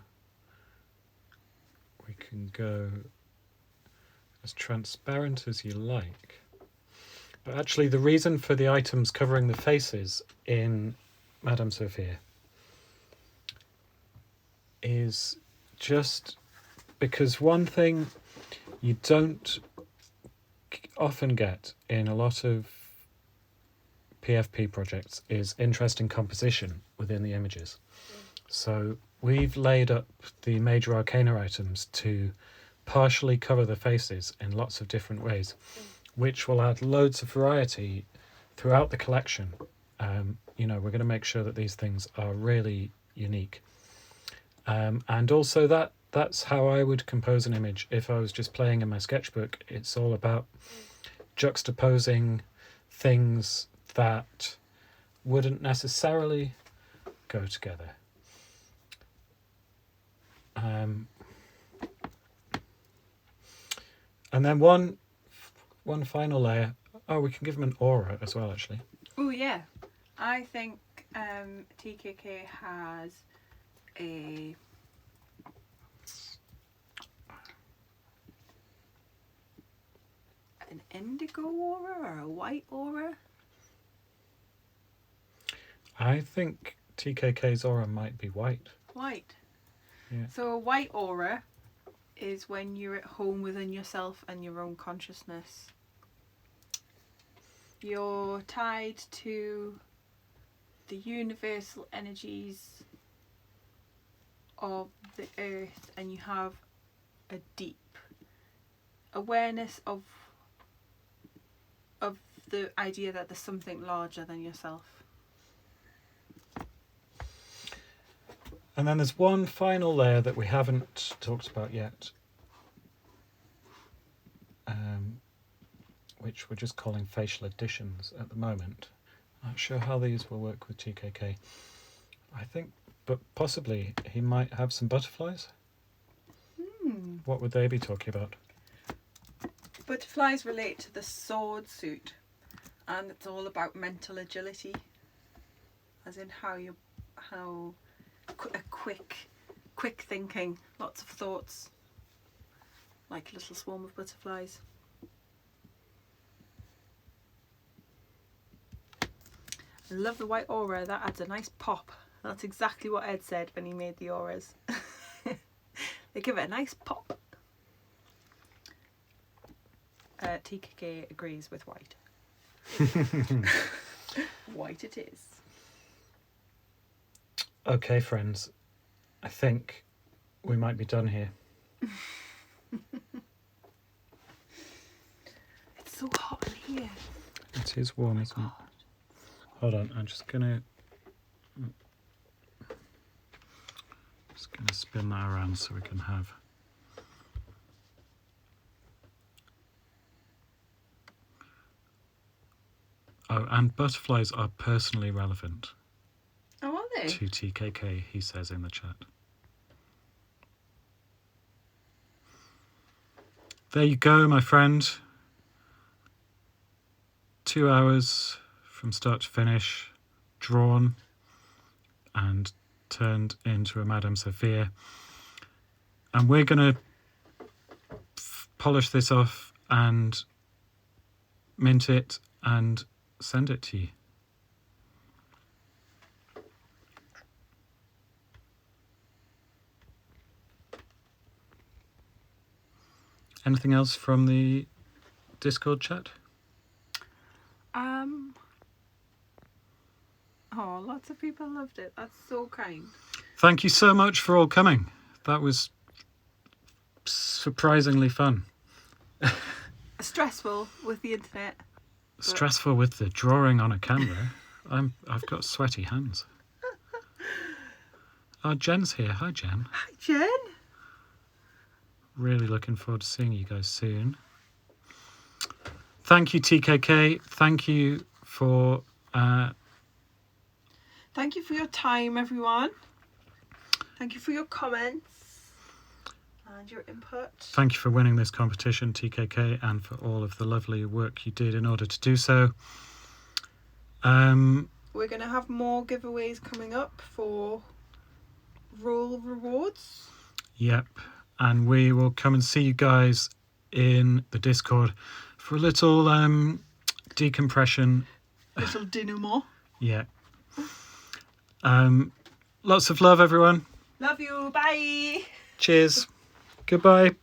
A: as transparent as you like. But actually the reason for the items covering the faces in Madame Sophia is just because one thing you don't often get in a lot of PFP projects is interesting composition within the images. So we've laid up the major arcana items to partially cover the faces in lots of different ways, which will add loads of variety throughout the collection. We're going to make sure that these things are really unique. And also that's how I would compose an image if I was just playing in my sketchbook. It's all about juxtaposing things that wouldn't necessarily go together. And then one final layer. Oh, we can give them an aura as well, actually.
B: Oh yeah, I think TKK has an indigo aura or a white aura.
A: I think TKK's aura might be white.
B: White.
A: Yeah.
B: So a white aura is when you're at home within yourself and your own consciousness. You're tied to the universal energies of the earth and you have a deep awareness of the idea that there's something larger than yourself.
A: And then there's one final layer that we haven't talked about yet, which we're just calling facial additions at the moment. Not sure how these will work with TKK. I think, but possibly he might have some butterflies. What would they be talking about?
B: Butterflies relate to the sword suit, and it's all about mental agility, as in how quick thinking, lots of thoughts, like a little swarm of butterflies. I love the white aura. That adds a nice pop. That's exactly what Ed said when he made the auras. They give it a nice pop. TKK agrees with white. White it is.
A: Okay, friends. I think we might be done here.
B: It's so hot in here.
A: It is warm, isn't it? Hold on, I'm just gonna spin that around so we can have. Oh, and butterflies are personally relevant.
B: Oh, are they?
A: To TKK, he says in the chat. There you go, my friend. 2 hours from start to finish, drawn and turned into a Madame Sophia. And we're going to polish this off and mint it and send it to you. Anything else from the Discord chat?
B: Oh, lots of people loved it. That's so kind.
A: Thank you so much for all coming. That was surprisingly fun.
B: Stressful with the internet.
A: Stressful with the drawing on a camera. I've got sweaty hands. Oh, Jen's here. Hi, Jen.
B: Hi, Jen.
A: Really looking forward to seeing you guys soon. Thank you, TKK. Thank you for...
B: Thank you for your time, everyone. Thank you for your comments and your input.
A: Thank you for winning this competition, TKK, and for all of the lovely work you did in order to do so.
B: We're going to have more giveaways coming up for roll rewards.
A: Yep. And we will come and see you guys in the Discord for a little decompression.
B: Little denouement.
A: Yeah. Lots of love, everyone.
B: Love you. Bye.
A: Cheers. Goodbye.